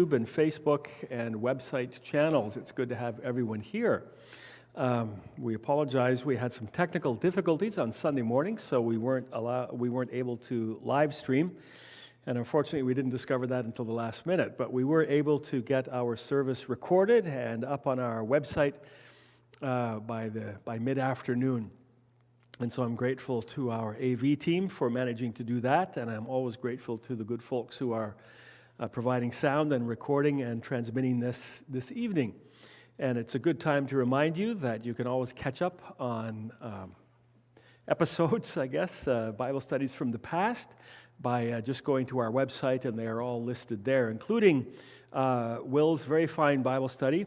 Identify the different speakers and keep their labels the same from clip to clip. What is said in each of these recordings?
Speaker 1: YouTube and Facebook and website channels. It's good to have everyone here. We apologize. We had some technical difficulties on Sunday morning, so we weren't able to live stream. And unfortunately, we didn't discover that until the last minute. But we were able to get our service recorded and up on our website by mid-afternoon. And so I'm grateful to our AV team for managing to do that, and I'm always grateful to the good folks who are providing sound and recording and transmitting this evening. And it's a good time to remind you that you can always catch up on episodes, I guess, Bible studies from the past by just going to our website, and they are all listed there, including Will's very fine Bible study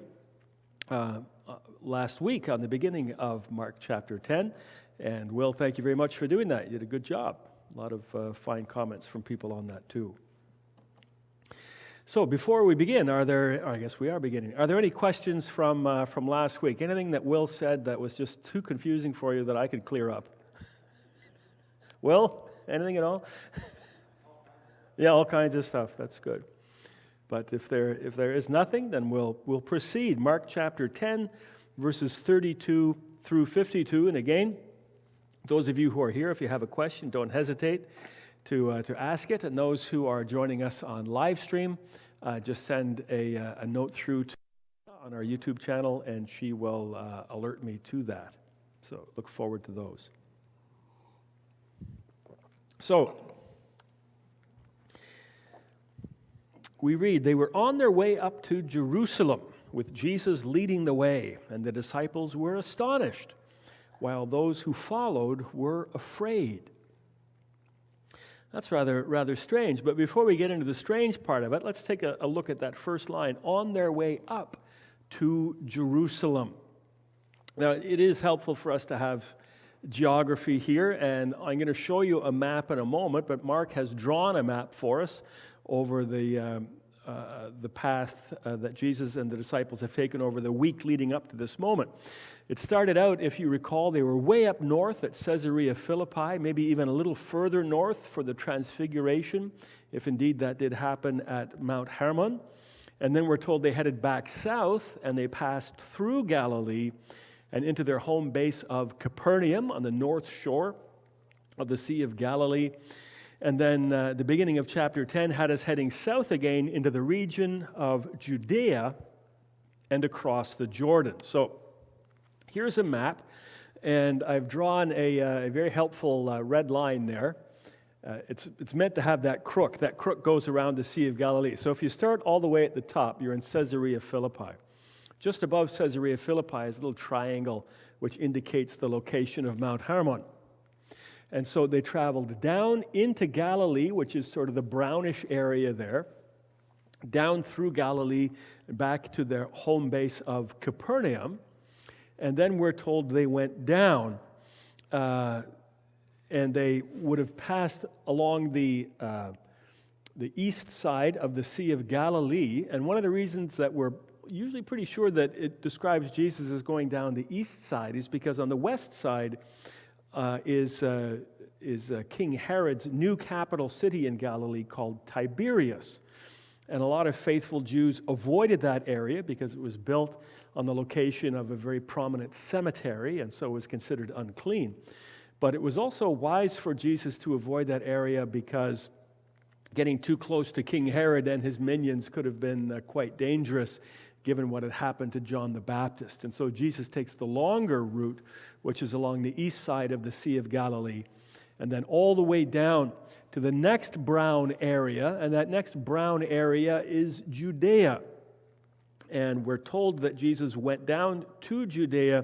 Speaker 1: last week on the beginning of Mark chapter 10. And Will, thank you very much for doing that. You did a good job. A lot of fine comments from people on that too. So before we begin, are there any questions from last week? Anything that Will said that was just too confusing for you that I could clear up? Will, anything at all? Yeah, all kinds of stuff. That's good. But if there is nothing, then we'll proceed. Mark chapter 10, verses 32 through 52. And again, those of you who are here, if you have a question, don't hesitate to ask it. And those who are joining us on live stream, just send a note through on our YouTube channel, and she will alert me to that. So look forward to those. So we read, they were on their way up to Jerusalem, with Jesus leading the way, and the disciples were astonished, while those who followed were afraid. That's rather strange, but before we get into the strange part of it, let's take a look at that first line, on their way up to Jerusalem. Now, it is helpful for us to have geography here, and I'm going to show you a map in a moment, but Mark has drawn a map for us over the path that Jesus and the disciples have taken over the week leading up to this moment. It started out, if you recall, they were way up north at Caesarea Philippi, maybe even a little further north for the Transfiguration, if indeed that did happen at Mount Hermon. And then we're told they headed back south, and they passed through Galilee and into their home base of Capernaum on the north shore of the Sea of Galilee. And then the beginning of chapter 10 had us heading south again into the region of Judea and across the Jordan. So here's a map, and I've drawn a very helpful red line there. It's meant to have that crook. That crook goes around the Sea of Galilee. So if you start all the way at the top, you're in Caesarea Philippi. Just above Caesarea Philippi is a little triangle which indicates the location of Mount Hermon. And so they traveled down into Galilee, which is sort of the brownish area there, down through Galilee, back to their home base of Capernaum. And then we're told they went down, and they would have passed along the east side of the Sea of Galilee. And one of the reasons that we're usually pretty sure that it describes Jesus as going down the east side is because on the west side is King Herod's new capital city in Galilee called Tiberias. And a lot of faithful Jews avoided that area because it was built on the location of a very prominent cemetery, and so it was considered unclean. But it was also wise for Jesus to avoid that area because getting too close to King Herod and his minions could have been quite dangerous given what had happened to John the Baptist. And so Jesus takes the longer route, which is along the east side of the Sea of Galilee, and then all the way down to the next brown area, and that next brown area is Judea. And we're told that Jesus went down to Judea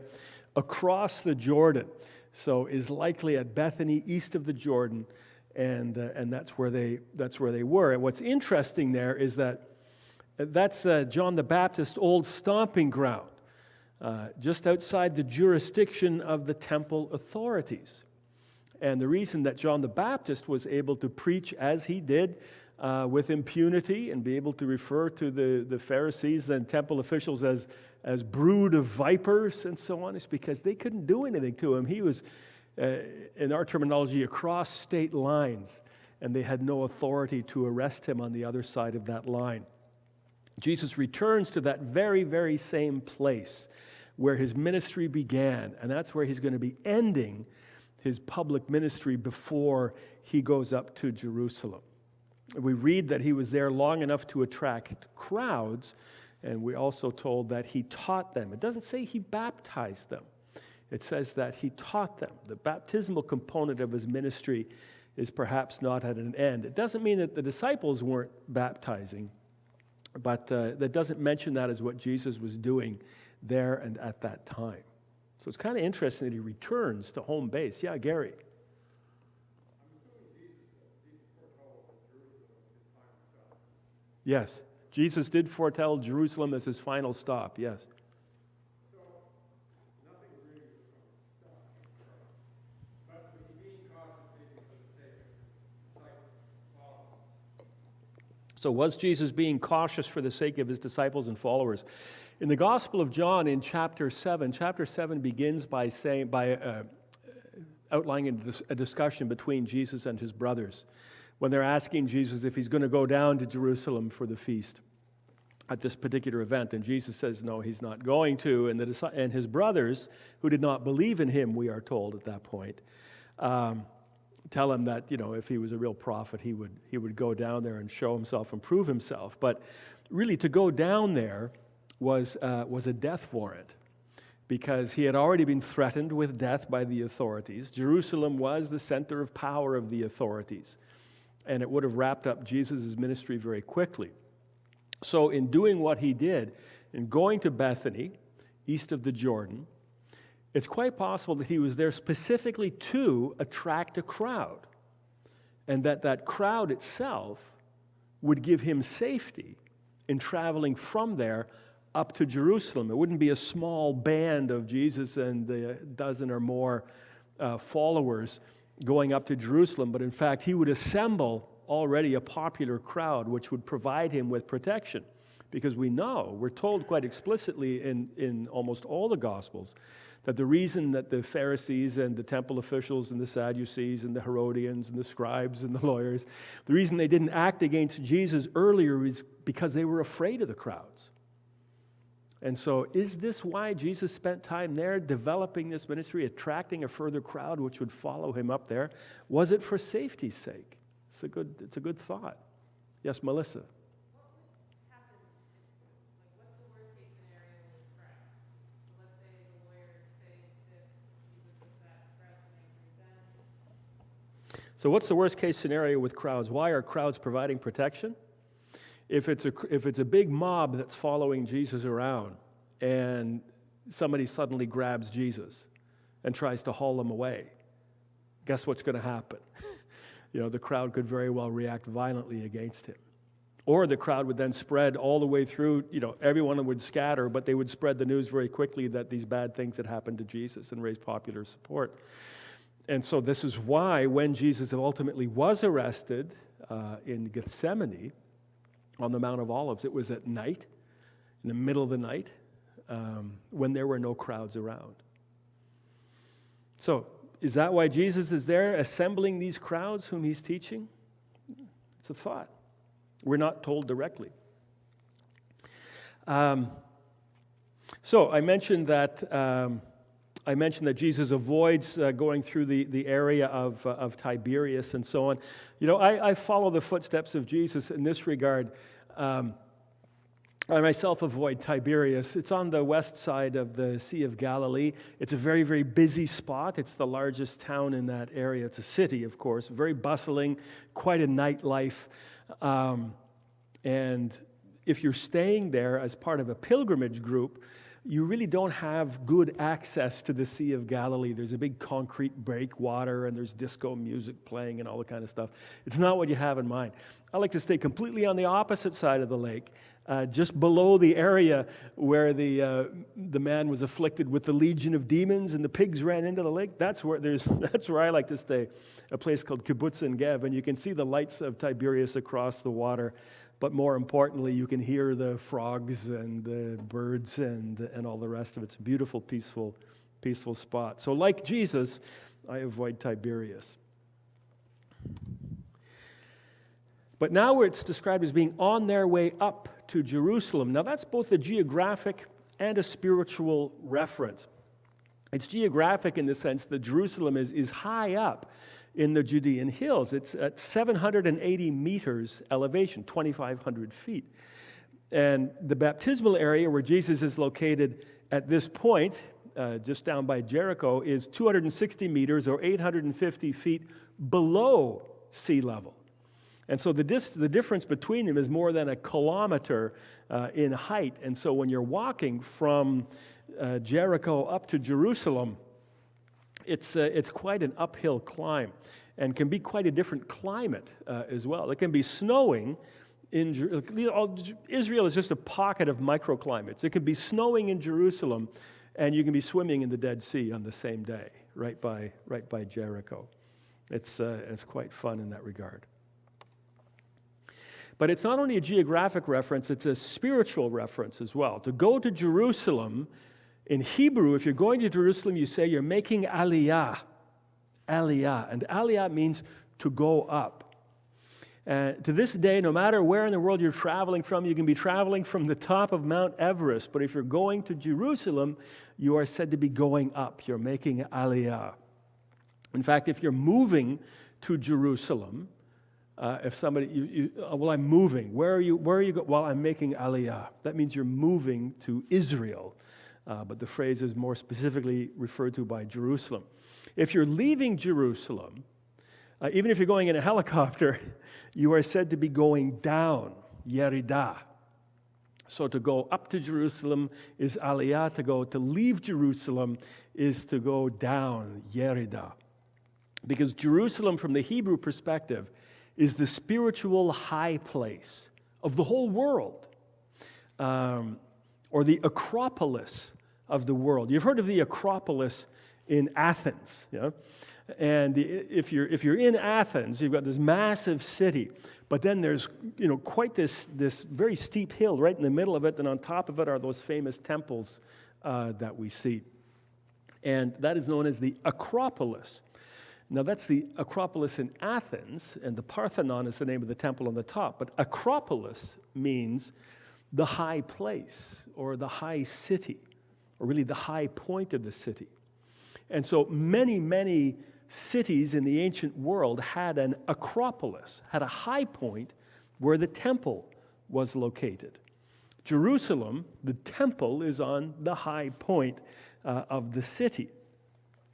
Speaker 1: across the Jordan, so is likely at Bethany, east of the Jordan, and that's where they were. And what's interesting there is that that's John the Baptist's old stomping ground, just outside the jurisdiction of the temple authorities. And the reason that John the Baptist was able to preach as he did with impunity and be able to refer to the Pharisees and temple officials as brood of vipers and so on is because they couldn't do anything to him. He was, in our terminology, across state lines, and they had no authority to arrest him on the other side of that line. Jesus returns to that very, very same place where his ministry began, and that's where he's going to be ending his public ministry before he goes up to Jerusalem. We read that he was there long enough to attract crowds, and we're also told that he taught them. It doesn't say he baptized them. It says that he taught them. The baptismal component of his ministry is perhaps not at an end. It doesn't mean that the disciples weren't baptizing, but that doesn't mention that as what Jesus was doing there and at that time. So it's kind of interesting that he returns to home base. Yeah, Gary. Yes, Jesus did foretell Jerusalem as his final stop, yes. So was Jesus being cautious for the sake of his disciples and followers? In the Gospel of John in chapter 7 begins by outlining a discussion between Jesus and his brothers when they're asking Jesus if he's going to go down to Jerusalem for the feast at this particular event. And Jesus says, no, he's not going to. And his brothers, who did not believe in him, we are told at that point, tell him that, if he was a real prophet, he would go down there and show himself and prove himself. But really, to go down there was a death warrant, because he had already been threatened with death by the authorities. Jerusalem was the center of power of the authorities, and it would have wrapped up Jesus' ministry very quickly. So in doing what he did, in going to Bethany, east of the Jordan, it's quite possible that he was there specifically to attract a crowd, and that crowd itself would give him safety in traveling from there up to Jerusalem. It wouldn't be a small band of Jesus and a dozen or more followers going up to Jerusalem, but in fact, he would assemble already a popular crowd which would provide him with protection. Because we're told quite explicitly in almost all the Gospels, that the reason that the Pharisees and the temple officials and the Sadducees and the Herodians and the scribes and the lawyers, the reason they didn't act against Jesus earlier is because they were afraid of the crowds. And so is this why Jesus spent time there developing this ministry, attracting a further crowd which would follow him up there? Was it for safety's sake? It's a good thought. Yes, Melissa. So what's the worst case scenario with crowds? Why are crowds providing protection? If it's a big mob that's following Jesus around and somebody suddenly grabs Jesus and tries to haul him away, guess what's going to happen? The crowd could very well react violently against him. Or the crowd would then spread all the way through, everyone would scatter, but they would spread the news very quickly that these bad things had happened to Jesus and raise popular support. And so this is why when Jesus ultimately was arrested in Gethsemane on the Mount of Olives, it was at night, in the middle of the night, when there were no crowds around. So is that why Jesus is there assembling these crowds whom he's teaching? It's a thought. We're not told directly. So I mentioned that Jesus avoids going through the area of Tiberias and so on. I follow the footsteps of Jesus in this regard. I myself avoid Tiberias. It's on the west side of the Sea of Galilee. It's a very, very busy spot. It's the largest town in that area. It's a city, of course, very bustling, quite a nightlife. And if you're staying there as part of a pilgrimage group, you really don't have good access to the Sea of Galilee. There's a big concrete breakwater, and there's disco music playing and all that kind of stuff. It's not what you have in mind. I like to stay completely on the opposite side of the lake, just below the area where the man was afflicted with the legion of demons and the pigs ran into the lake. That's where I like to stay, a place called Kibbutz En Gev, and you can see the lights of Tiberias across the water. But more importantly, you can hear the frogs and the birds and all the rest of it. It's a beautiful, peaceful spot. So like Jesus, I avoid Tiberias. But now where it's described as being on their way up to Jerusalem. Now, that's both a geographic and a spiritual reference. It's geographic in the sense that Jerusalem is high up in the Judean hills. It's at 780 meters elevation, 2,500 feet. And the baptismal area where Jesus is located at this point, just down by Jericho, is 260 meters or 850 feet below sea level. And so the difference between them is more than a kilometer in height. And so when you're walking from Jericho up to Jerusalem, it's quite an uphill climb and can be quite a different climate as well. It can be snowing. Israel is just a pocket of microclimates. It could be snowing in Jerusalem, and you can be swimming in the Dead Sea on the same day, right by Jericho. It's quite fun in that regard. But it's not only a geographic reference, it's a spiritual reference as well. To go to Jerusalem, in Hebrew, if you're going to Jerusalem, you say you're making aliyah. Aliyah. And aliyah means to go up. To this day, no matter where in the world you're traveling from, you can be traveling from the top of Mount Everest, but if you're going to Jerusalem, you are said to be going up. You're making aliyah. In fact, if you're moving to Jerusalem, if somebody, well, I'm moving. Where are you going? Well, I'm making aliyah. That means you're moving to Israel. But the phrase is more specifically referred to by Jerusalem. If you're leaving Jerusalem, even if you're going in a helicopter, you are said to be going down, yeridah. So to go up to Jerusalem is aliyah. To leave Jerusalem is to go down, yeridah. Because Jerusalem, from the Hebrew perspective, is the spiritual high place of the whole world, or the Acropolis of the world. You've heard of the Acropolis in Athens, yeah? And if you're in Athens, you've got this massive city, but then there's quite this very steep hill right in the middle of it, and on top of it are those famous temples that we see, and that is known as the Acropolis. Now, that's the Acropolis in Athens, and the Parthenon is the name of the temple on the top. But Acropolis means the high place, or the high city, or really the high point of the city. And so many cities in the ancient world had an acropolis, had a high point where the temple was located. Jerusalem, the temple, is on the high point of the city.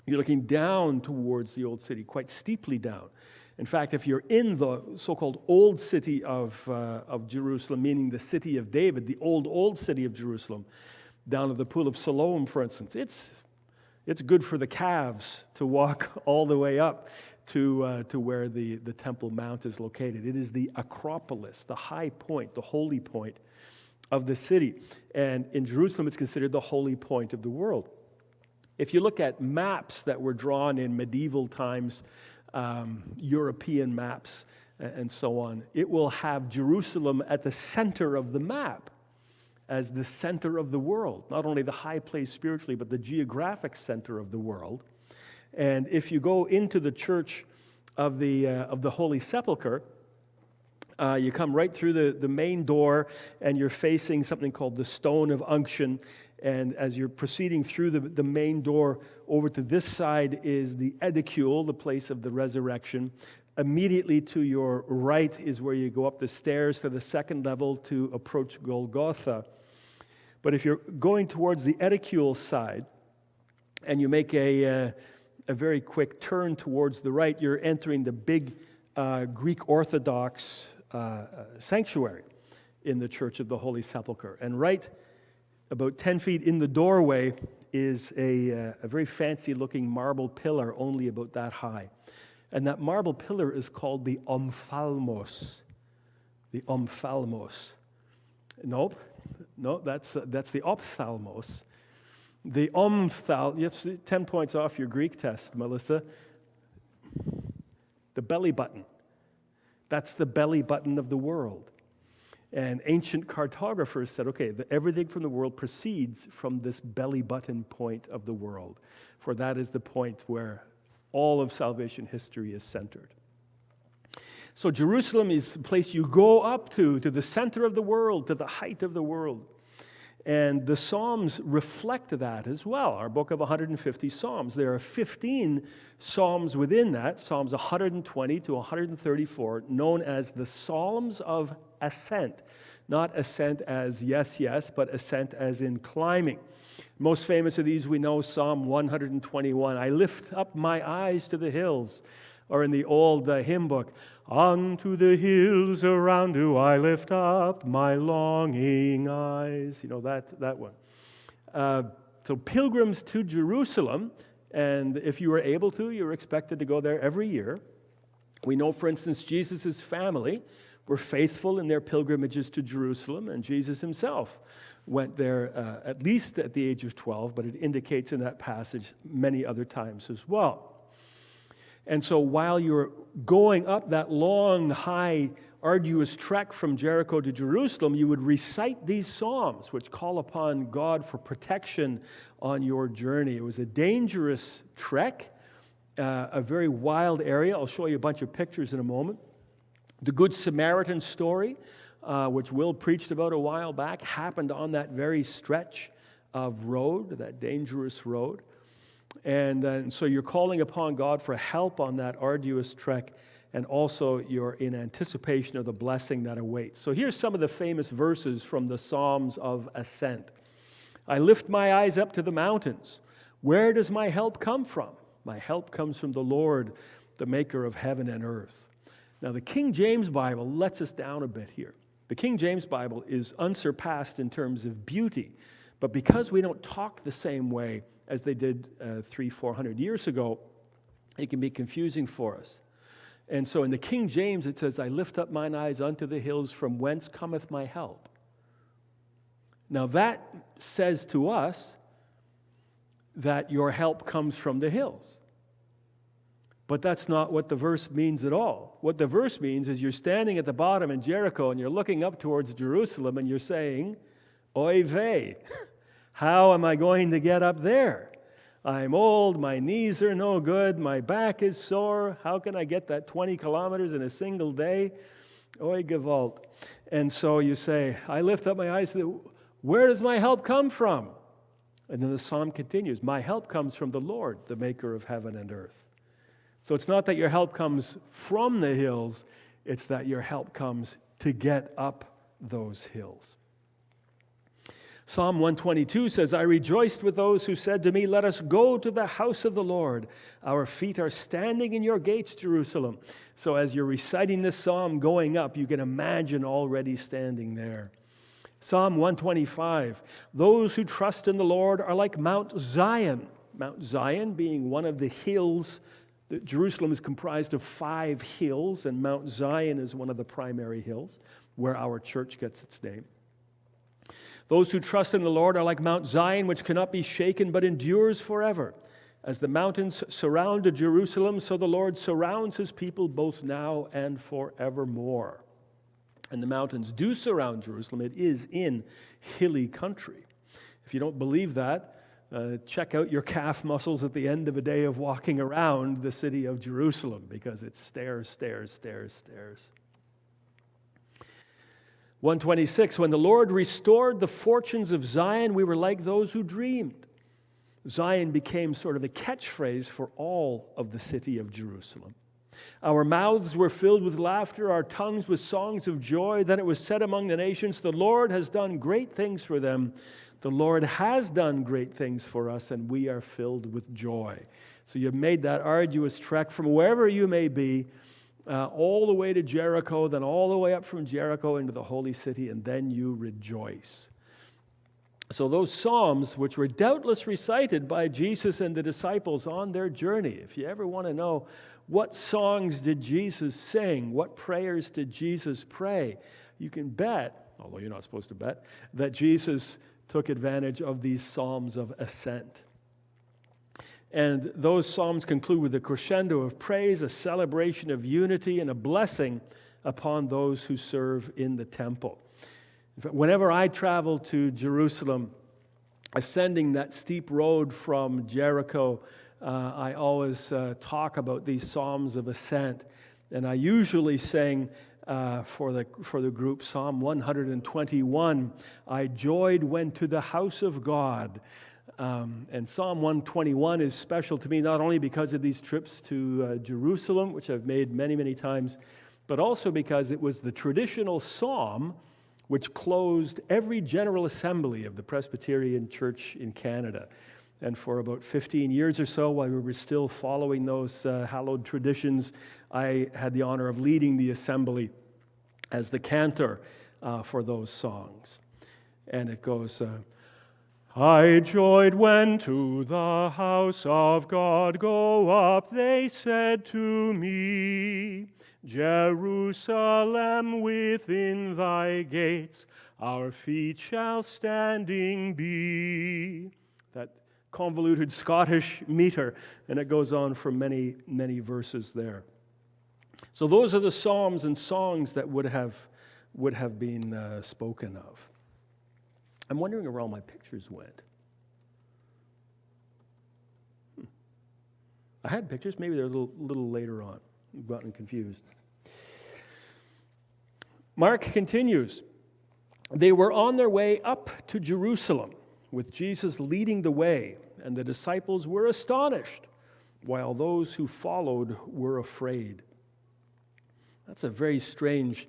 Speaker 1: You're looking down towards the old city, quite steeply down. In fact, if you're in the so-called old city of Jerusalem, meaning the city of David, the old city of Jerusalem, down to the Pool of Siloam, for instance, it's good for the calves to walk all the way up to where the Temple Mount is located. It is the Acropolis, the high point, the holy point of the city. And in Jerusalem, it's considered the holy point of the world. If you look at maps that were drawn in medieval times, European maps and so on, it will have Jerusalem at the center of the map as the center of the world, not only the high place spiritually, but the geographic center of the world. And if you go into the church of the Holy Sepulchre, you come right through the main door, and you're facing something called the Stone of Unction. And as you're proceeding through the main door, over to this side is the edicule, the place of the resurrection. Immediately to your right is where you go up the stairs to the second level to approach Golgotha. But if you're going towards the edicule side, and you make a very quick turn towards the right, you're entering the big Greek Orthodox sanctuary in the Church of the Holy Sepulchre. And right about 10 feet in the doorway is a very fancy-looking marble pillar, only about that high. And that marble pillar is called the Omphalmos. The Omphalmos. No, that's the ophthalmos. The yes, 10 points off your Greek test, Melissa. The belly button. That's the belly button of the world. And ancient cartographers said, okay, everything from the world proceeds from this belly button point of the world, for that is the point where all of salvation history is centered. So Jerusalem is the place you go up to the center of the world, to the height of the world. And the Psalms reflect that as well. Our book of 150 Psalms. There are 15 Psalms within that, Psalms 120 to 134, known as the Psalms of Ascent. Not ascent as yes, yes, but ascent as in climbing. Most famous of these we know Psalm 121. I lift up my eyes to the hills. Or in the old hymn book, unto the hills around do I lift up my longing eyes. You know that one. So pilgrims to Jerusalem, and if you were able to, you were expected to go there every year. We know, for instance, Jesus' family were faithful in their pilgrimages to Jerusalem, and Jesus himself went there at least at the age of 12, but it indicates in that passage many other times as well. And so while you're going up that long, high, arduous trek from Jericho to Jerusalem, you would recite these psalms, which call upon God for protection on your journey. It was a dangerous trek, a very wild area. I'll show you a bunch of pictures in a moment. The Good Samaritan story, which Will preached about a while back, happened on that very stretch of road, that dangerous road. And so you're calling upon God for help on that arduous trek, and also you're in anticipation of the blessing that awaits. So here's some of the famous verses from the Psalms of Ascent. I lift my eyes up to the mountains. Where does my help come from? My help comes from the Lord, the maker of heaven and earth. Now the King James Bible lets us down a bit here. The King James Bible is unsurpassed in terms of beauty, but because we don't talk the same way as they did 300-400 years ago, it can be confusing for us. And so in the King James, it says, I lift up mine eyes unto the hills, from whence cometh my help. Now that says to us that your help comes from the hills. But that's not what the verse means at all. What the verse means is you're standing at the bottom in Jericho and you're looking up towards Jerusalem and you're saying, oy vey. How am I going to get up there? I'm old, my knees are no good, my back is sore. How can I get that 20 kilometers in a single day? Oy gewalt. And so you say, I lift up my eyes, where does my help come from? And then the psalm continues, my help comes from the Lord, the maker of heaven and earth. So it's not that your help comes from the hills, it's that your help comes to get up those hills. Psalm 122 says, I rejoiced with those who said to me, let us go to the house of the Lord. Our feet are standing in your gates, Jerusalem. So as you're reciting this psalm going up, you can imagine already standing there. Psalm 125, those who trust in the Lord are like Mount Zion. Mount Zion being one of the hills. Jerusalem is comprised of 5 hills, and Mount Zion is one of the primary hills where our church gets its name. Those who trust in the Lord are like Mount Zion, which cannot be shaken but endures forever. As the mountains surrounded Jerusalem, so the Lord surrounds his people both now and forevermore. And the mountains do surround Jerusalem. It is in hilly country. If you don't believe that, check out your calf muscles at the end of a day of walking around the city of Jerusalem, because it's stairs, stairs, stairs, stairs. 126, when the Lord restored the fortunes of Zion, we were like those who dreamed. Zion became sort of the catchphrase for all of the city of Jerusalem. Our mouths were filled with laughter, our tongues with songs of joy. Then it was said among the nations, the Lord has done great things for them. The Lord has done great things for us, and we are filled with joy. So you've made that arduous trek from wherever you may be, all the way to Jericho, then all the way up from Jericho into the holy city, and then you rejoice. So those psalms, which were doubtless recited by Jesus and the disciples on their journey, if you ever want to know what songs did Jesus sing, what prayers did Jesus pray, you can bet, although you're not supposed to bet, that Jesus took advantage of these psalms of ascent. And those psalms conclude with a crescendo of praise, a celebration of unity, and a blessing upon those who serve in the temple. In fact, whenever I travel to Jerusalem, ascending that steep road from Jericho, I always talk about these psalms of ascent And I usually sing for the group Psalm 121, I joyed when to the house of God. And Psalm 121 is special to me not only because of these trips to Jerusalem, which I've made many, many times, but also because it was the traditional psalm which closed every General Assembly of the Presbyterian Church in Canada. And for about 15 years or so, while we were still following those hallowed traditions, I had the honor of leading the assembly as the cantor for those songs. And it goes, I joyed when to the house of God go up, they said to me, Jerusalem within thy gates, our feet shall standing be. That convoluted Scottish meter, and it goes on for many, many verses there. So those are the psalms and songs that would have been spoken of. I'm wondering where all my pictures went. I had pictures, maybe they're a little later on. I've gotten confused. Mark continues, they were on their way up to Jerusalem, with Jesus leading the way, and the disciples were astonished, while those who followed were afraid. That's a very strange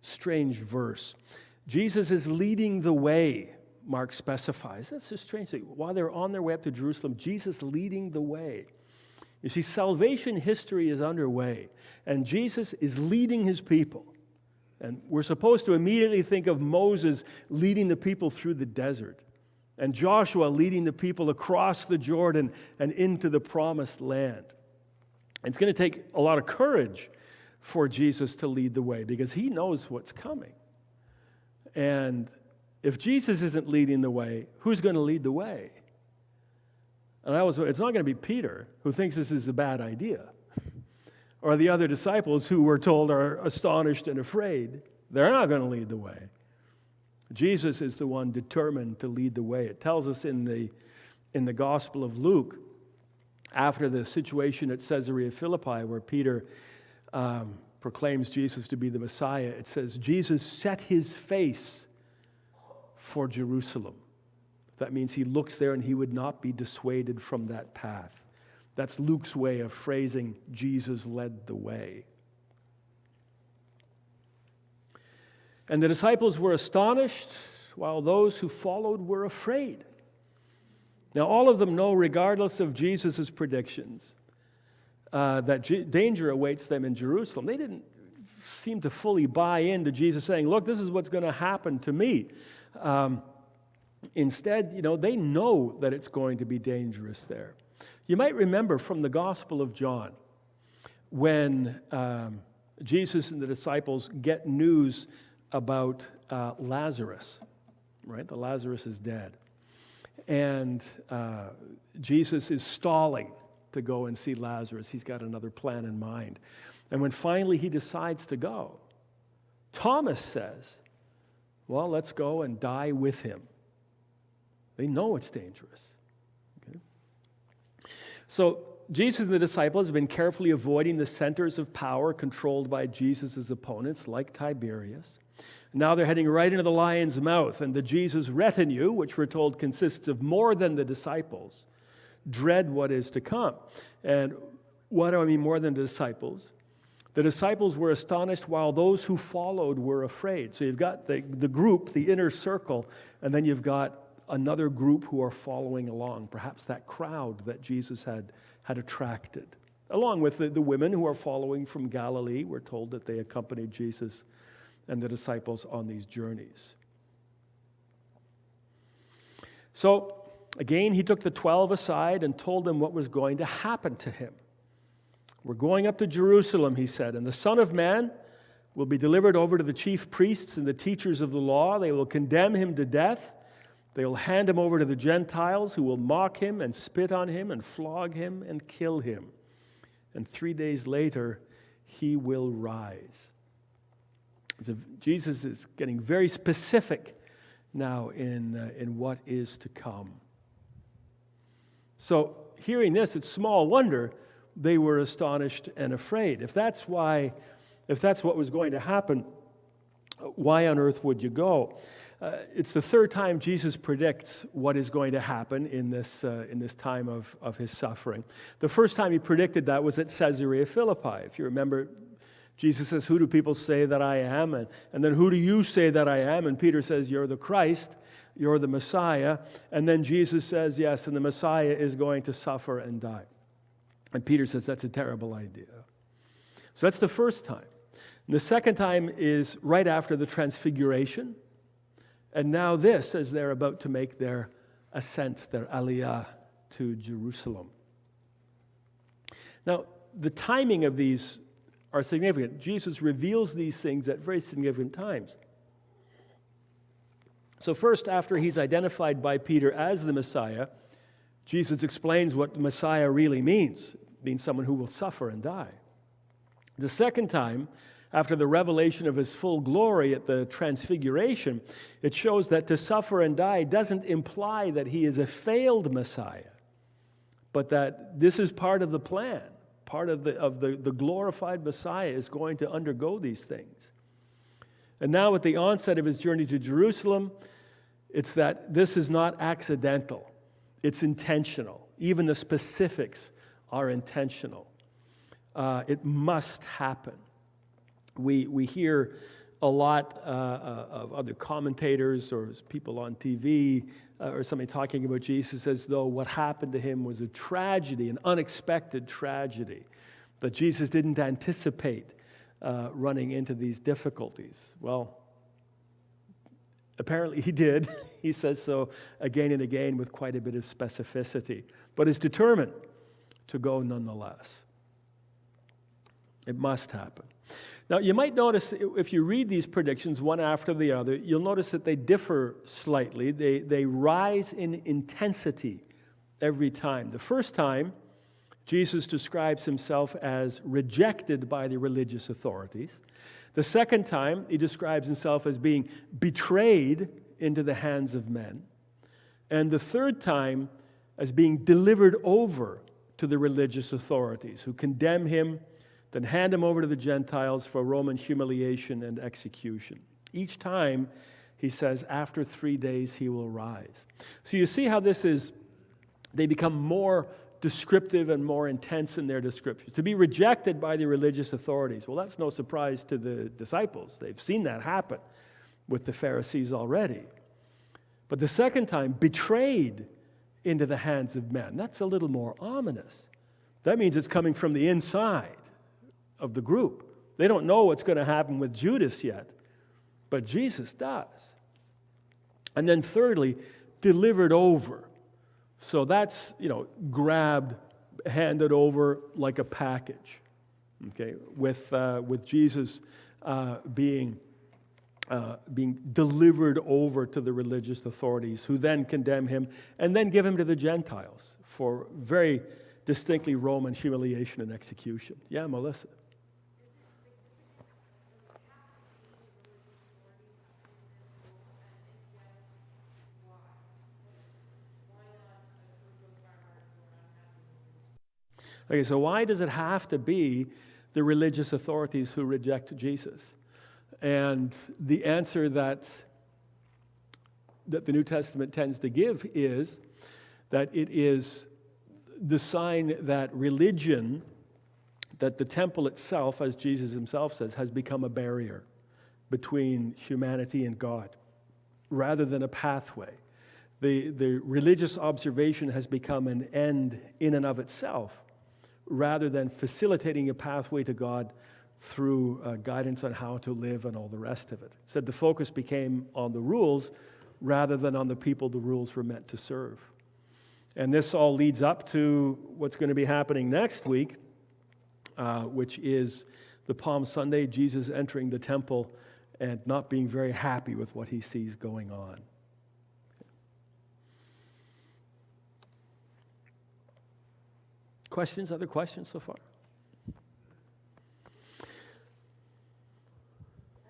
Speaker 1: verse. Jesus is leading the way, Mark specifies. That's a strange thing. While they're on their way up to Jerusalem, Jesus leading the way. You see, salvation history is underway, and Jesus is leading his people. And we're supposed to immediately think of Moses leading the people through the desert, and Joshua leading the people across the Jordan and into the promised land. And it's going to take a lot of courage for Jesus to lead the way, because he knows what's coming. And if Jesus isn't leading the way, who's going to lead the way? And it's not going to be Peter, who thinks this is a bad idea, or the other disciples who we're told are astonished and afraid. They're not going to lead the way. Jesus is the one determined to lead the way. It tells us in the Gospel of Luke, after the situation at Caesarea Philippi, where Peter proclaims Jesus to be the Messiah, it says, Jesus set his face for Jerusalem. That means he looks there and he would not be dissuaded from that path. That's Luke's way of phrasing Jesus led the way. And the disciples were astonished, while those who followed were afraid. Now, all of them know, regardless of Jesus' predictions, that danger awaits them in Jerusalem. They didn't seem to fully buy into Jesus saying, look, this is what's going to happen to me. Instead, they know that it's going to be dangerous there. You might remember from the Gospel of John, when Jesus and the disciples get news about Lazarus, right? The Lazarus is dead. And Jesus is stalling to go and see Lazarus. He's got another plan in mind. And when finally he decides to go, Thomas says, well, let's go and die with him. They know it's dangerous. Okay? So Jesus and the disciples have been carefully avoiding the centers of power controlled by Jesus' opponents, like Tiberius. Now they're heading right into the lion's mouth, and the Jesus retinue, which we're told consists of more than the disciples, dread what is to come. And what do I mean more than the disciples? The disciples were astonished, while those who followed were afraid. So you've got the group, the inner circle, and then you've got another group who are following along, perhaps that crowd that Jesus had attracted, along with the women who are following from Galilee. We're told that they accompanied Jesus and the disciples on these journeys. So, again, he took the 12 aside and told them what was going to happen to him. We're going up to Jerusalem, he said, and the Son of Man will be delivered over to the chief priests and the teachers of the law. They will condemn him to death. They will hand him over to the Gentiles, who will mock him and spit on him and flog him and kill him. And 3 days later, he will rise. So Jesus is getting very specific now in what is to come. So hearing this, it's small wonder they were astonished and afraid. If that's what was going to happen, why on earth would you go? It's the third time Jesus predicts what is going to happen in this time of his suffering. The first time he predicted that was at Caesarea Philippi. If you remember, Jesus says, "Who do people say that I am?" And then, "Who do you say that I am?" And Peter says, "You're the Christ, you're the Messiah." And then Jesus says, "Yes, and the Messiah is going to suffer and die." And Peter says, "That's a terrible idea." So that's the first time. And the second time is right after the Transfiguration. And now this, as they're about to make their ascent, their aliyah to Jerusalem. Now, the timing of these are significant. Jesus reveals these things at very significant times. So first, after he's identified by Peter as the Messiah, Jesus explains what the Messiah really means. It means someone who will suffer and die. The second time, after the revelation of his full glory at the Transfiguration, it shows that to suffer and die doesn't imply that he is a failed Messiah, but that this is part of the plan. Part of the glorified Messiah is going to undergo these things. And now at the onset of his journey to Jerusalem, it's that this is not accidental. It's intentional. Even the specifics are intentional. It must happen. We hear a lot of other commentators or people on TV or somebody talking about Jesus as though what happened to him was a tragedy, an unexpected tragedy, that Jesus didn't anticipate running into these difficulties. Well, apparently he did. He says so again and again with quite a bit of specificity, but is determined to go nonetheless. It must happen. Now, you might notice if you read these predictions one after the other, you'll notice that they differ slightly. They rise in intensity every time. The first time, Jesus describes himself as rejected by the religious authorities. The second time, he describes himself as being betrayed into the hands of men. And the third time, as being delivered over to the religious authorities who condemn him, then hand him over to the Gentiles for Roman humiliation and execution. Each time, he says, after 3 days he will rise. So you see how they become more descriptive and more intense in their descriptions. To be rejected by the religious authorities, well, that's no surprise to the disciples. They've seen that happen with the Pharisees already. But the second time, betrayed into the hands of men, that's a little more ominous. That means it's coming from the inside of the group. They don't know what's going to happen with Judas yet, but Jesus does. And then thirdly, delivered over. So that's, grabbed, handed over like a package, okay, with Jesus being delivered over to the religious authorities who then condemn him and then give him to the Gentiles for very distinctly Roman humiliation and execution. Yeah, Melissa? Okay, so why does it have to be the religious authorities who reject Jesus? And the answer that the New Testament tends to give is that it is the sign that religion, that the temple itself, as Jesus himself says, has become a barrier between humanity and God, rather than a pathway. The religious observation has become an end in and of itself, rather than facilitating a pathway to God through guidance on how to live and all the rest of it. It said the focus became on the rules rather than on the people the rules were meant to serve. And this all leads up to what's going to be happening next week, which is the Palm Sunday, Jesus entering the temple and not being very happy with what he sees going on. Questions? Other questions so far?
Speaker 2: I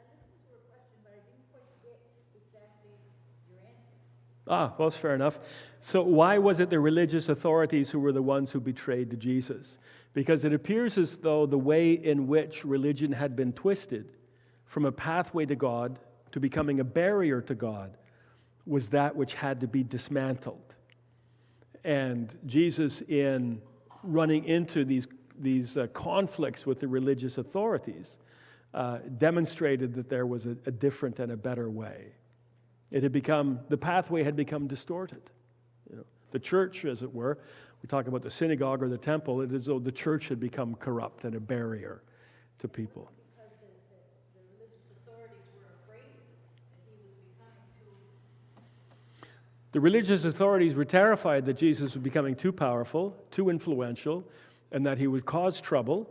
Speaker 2: listened to a question, but I didn't quite get exactly your answer.
Speaker 1: Well, that's fair enough. So why was it the religious authorities who were the ones who betrayed Jesus? Because it appears as though the way in which religion had been twisted from a pathway to God to becoming a barrier to God was that which had to be dismantled. And Jesus, in running into these conflicts with the religious authorities, demonstrated that there was a different and a better way. The pathway had become distorted. The church, as it were, we talk about the synagogue or the temple, it is as though the church had become corrupt and a barrier to people.
Speaker 2: Because the religious authorities were afraid that he was becoming too...
Speaker 1: The religious authorities were terrified that Jesus was becoming too powerful, too influential, and that he would cause trouble,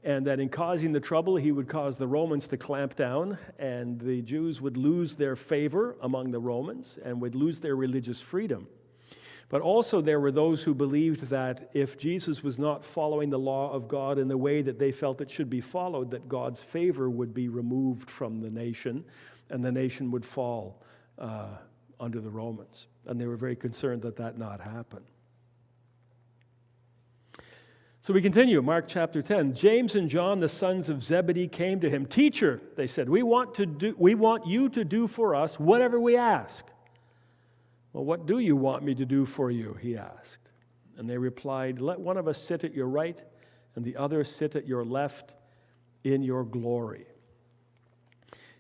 Speaker 1: and that in causing the trouble, he would cause the Romans to clamp down, and the Jews would lose their favor among the Romans and would lose their religious freedom. But also there were those who believed that if Jesus was not following the law of God in the way that they felt it should be followed, that God's favor would be removed from the nation, and the nation would fall under the Romans. And they were very concerned that that not happen. So we continue, Mark chapter 10. James and John, the sons of Zebedee, came to him. Teacher, they said, we want you to do for us whatever we ask. Well, what do you want me to do for you? He asked. And they replied, let one of us sit at your right and the other sit at your left in your glory.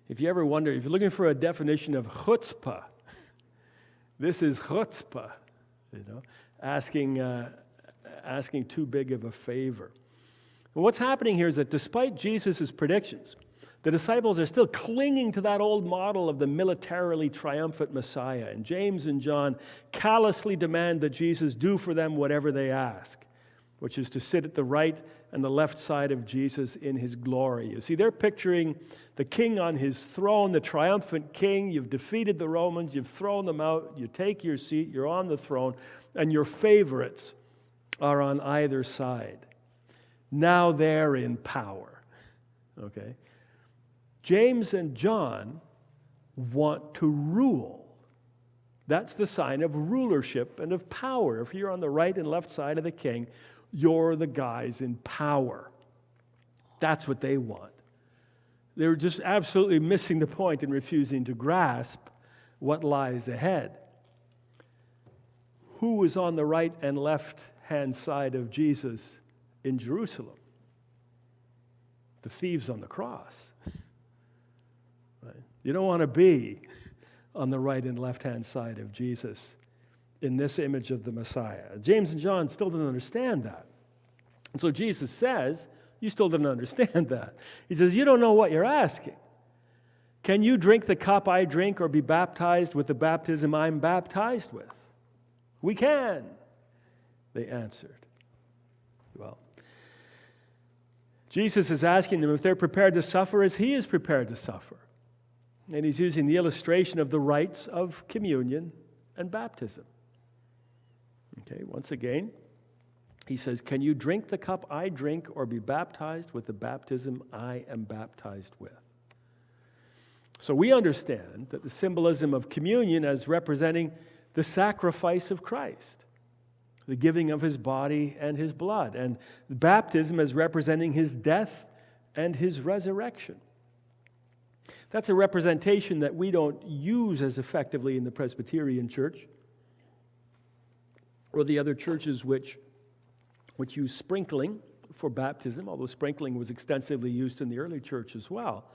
Speaker 1: If you ever wonder, if you're looking for a definition of chutzpah, this is chutzpah, asking too big of a favor. And what's happening here is that despite Jesus' predictions, the disciples are still clinging to that old model of the militarily triumphant Messiah. And James and John callously demand that Jesus do for them whatever they ask, which is to sit at the right and the left side of Jesus in his glory. You see, they're picturing the king on his throne, the triumphant king. You've defeated the Romans, you've thrown them out, you take your seat, you're on the throne, and your favorites are on either side. Now they're in power. Okay? James and John want to rule. That's the sign of rulership and of power. If you're on the right and left side of the king, you're the guys in power. That's what they want. They're just absolutely missing the point and refusing to grasp what lies ahead. Who was on the right and left-hand side of Jesus in Jerusalem? The thieves on the cross. Right? You don't want to be on the right and left-hand side of Jesus in this image of the Messiah. James and John still didn't understand that. And so Jesus says, you still didn't understand that. He says, you don't know what you're asking. Can you drink the cup I drink or be baptized with the baptism I'm baptized with? We can, they answered. Well, Jesus is asking them if they're prepared to suffer as he is prepared to suffer. And he's using the illustration of the rites of communion and baptism. Okay, once again, he says, can you drink the cup I drink or be baptized with the baptism I am baptized with? So we understand that the symbolism of communion as representing the sacrifice of Christ, the giving of his body and his blood, and baptism as representing his death and his resurrection. That's a representation that we don't use as effectively in the Presbyterian Church or the other churches which use sprinkling for baptism, although sprinkling was extensively used in the early church as well.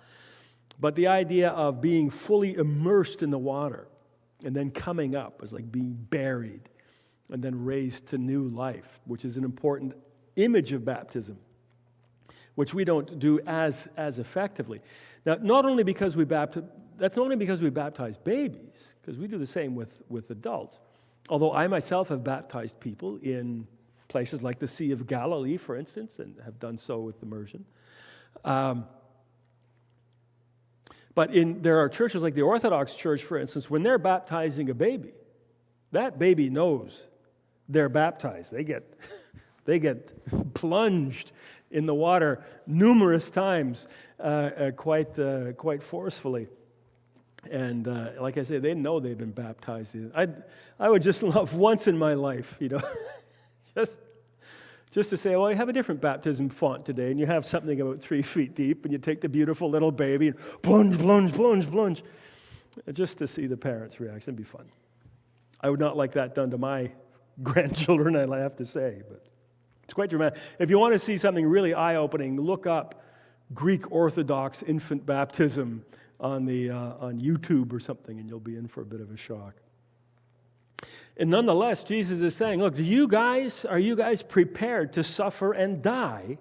Speaker 1: But the idea of being fully immersed in the water and then coming up is like being buried and then raised to new life, which is an important image of baptism, which we don't do as effectively. Now, that's not only because we baptize babies, because we do the same with adults. Although I myself have baptized people in places like the Sea of Galilee, for instance, and have done so with immersion. But there are churches like the Orthodox Church, for instance, when they're baptizing a baby, that baby knows they're baptized. They get plunged in the water numerous times, quite forcefully. And like I say, they know they've been baptized. I would just love once in my life, just to say, oh, I have a different baptism font today, and you have something about 3 feet deep, and you take the beautiful little baby and plunge, plunge, plunge, plunge, just to see the parents' reaction. It'd be fun. I would not like that done to my grandchildren, I have to say, but it's quite dramatic. If you want to see something really eye-opening, look up Greek Orthodox infant baptism on YouTube or something, and you'll be in for a bit of a shock. And nonetheless, Jesus is saying, look, are you guys prepared to suffer and die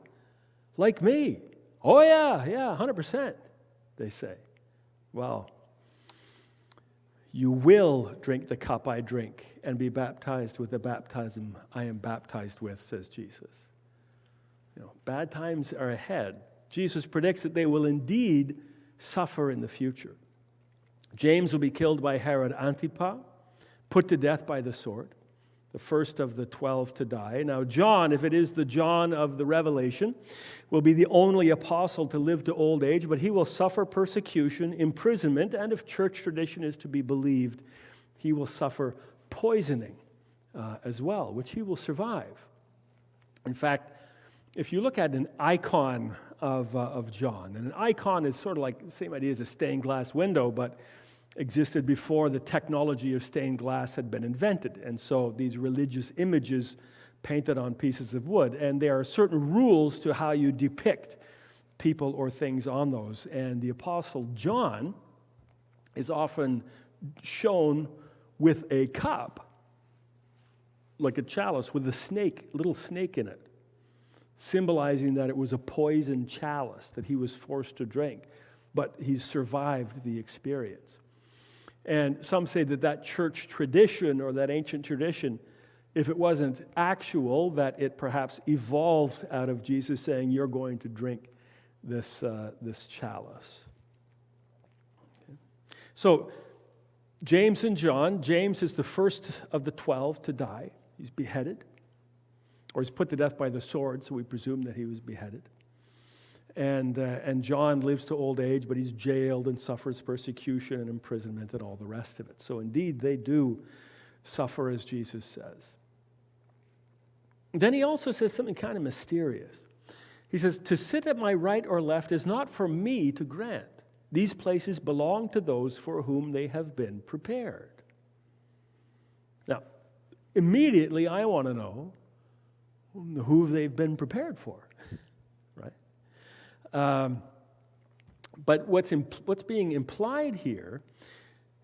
Speaker 1: like me? Oh yeah, 100%, they say. Well, you will drink the cup I drink and be baptized with the baptism I am baptized with, says Jesus. Bad times are ahead. Jesus predicts that they will indeed suffer in the future. James will be killed by Herod Antipas, put to death by the sword, the first of the 12 to die. Now John, if it is the John of the Revelation, will be the only apostle to live to old age, but he will suffer persecution, imprisonment, and if church tradition is to be believed, he will suffer poisoning as well, which he will survive. In fact, if you look at an icon of John, and an icon is sort of like the same idea as a stained glass window, but existed before the technology of stained glass had been invented. And so these religious images painted on pieces of wood, and there are certain rules to how you depict people or things on those. And the Apostle John is often shown with a cup, like a chalice, with a little snake in it, symbolizing that it was a poison chalice that he was forced to drink, but he survived the experience. And some say that church tradition or that ancient tradition, if it wasn't actual, that it perhaps evolved out of Jesus saying, you're going to drink this chalice. Okay. So James and John, James is the first of the 12 to die. He's beheaded, or he's put to death by the sword, so we presume that he was beheaded. And John lives to old age, but he's jailed and suffers persecution and imprisonment and all the rest of it. So indeed, they do suffer as Jesus says. Then he also says something kind of mysterious. He says, to sit at my right or left is not for me to grant. These places belong to those for whom they have been prepared. Now, immediately I want to know who they've been prepared for. But what's being implied here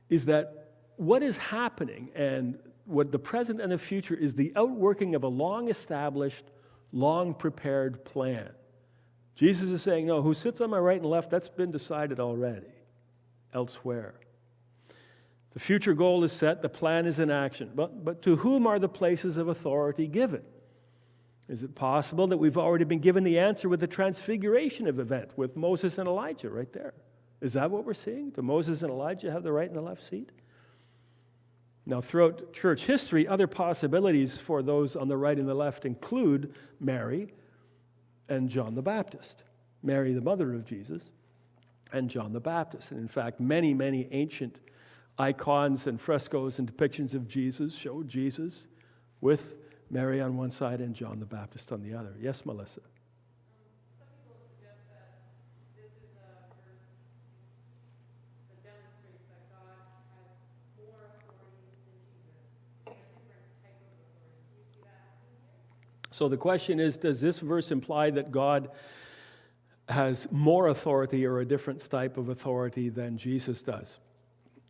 Speaker 1: is that what is happening and what the present and the future is the outworking of a long-established, long-prepared plan. Jesus is saying, no, who sits on my right and left, that's been decided already elsewhere. The future goal is set, the plan is in action. But to whom are the places of authority given? Is it possible that we've already been given the answer with the transfiguration event with Moses and Elijah right there? Is that what we're seeing? Do Moses and Elijah have the right and the left seat? Now, throughout church history, other possibilities for those on the right and the left include Mary and John the Baptist. Mary, the mother of Jesus, and John the Baptist. And in fact, many, many ancient icons and frescoes and depictions of Jesus show Jesus with Mary on one side and John the Baptist on the other. Yes, Melissa?
Speaker 2: Some people suggest that this is a verse that demonstrates that God has more authority than Jesus, a different type of authority. Do you see that happening here?
Speaker 1: So the question is, does this verse imply that God has more authority or a different type of authority than Jesus does?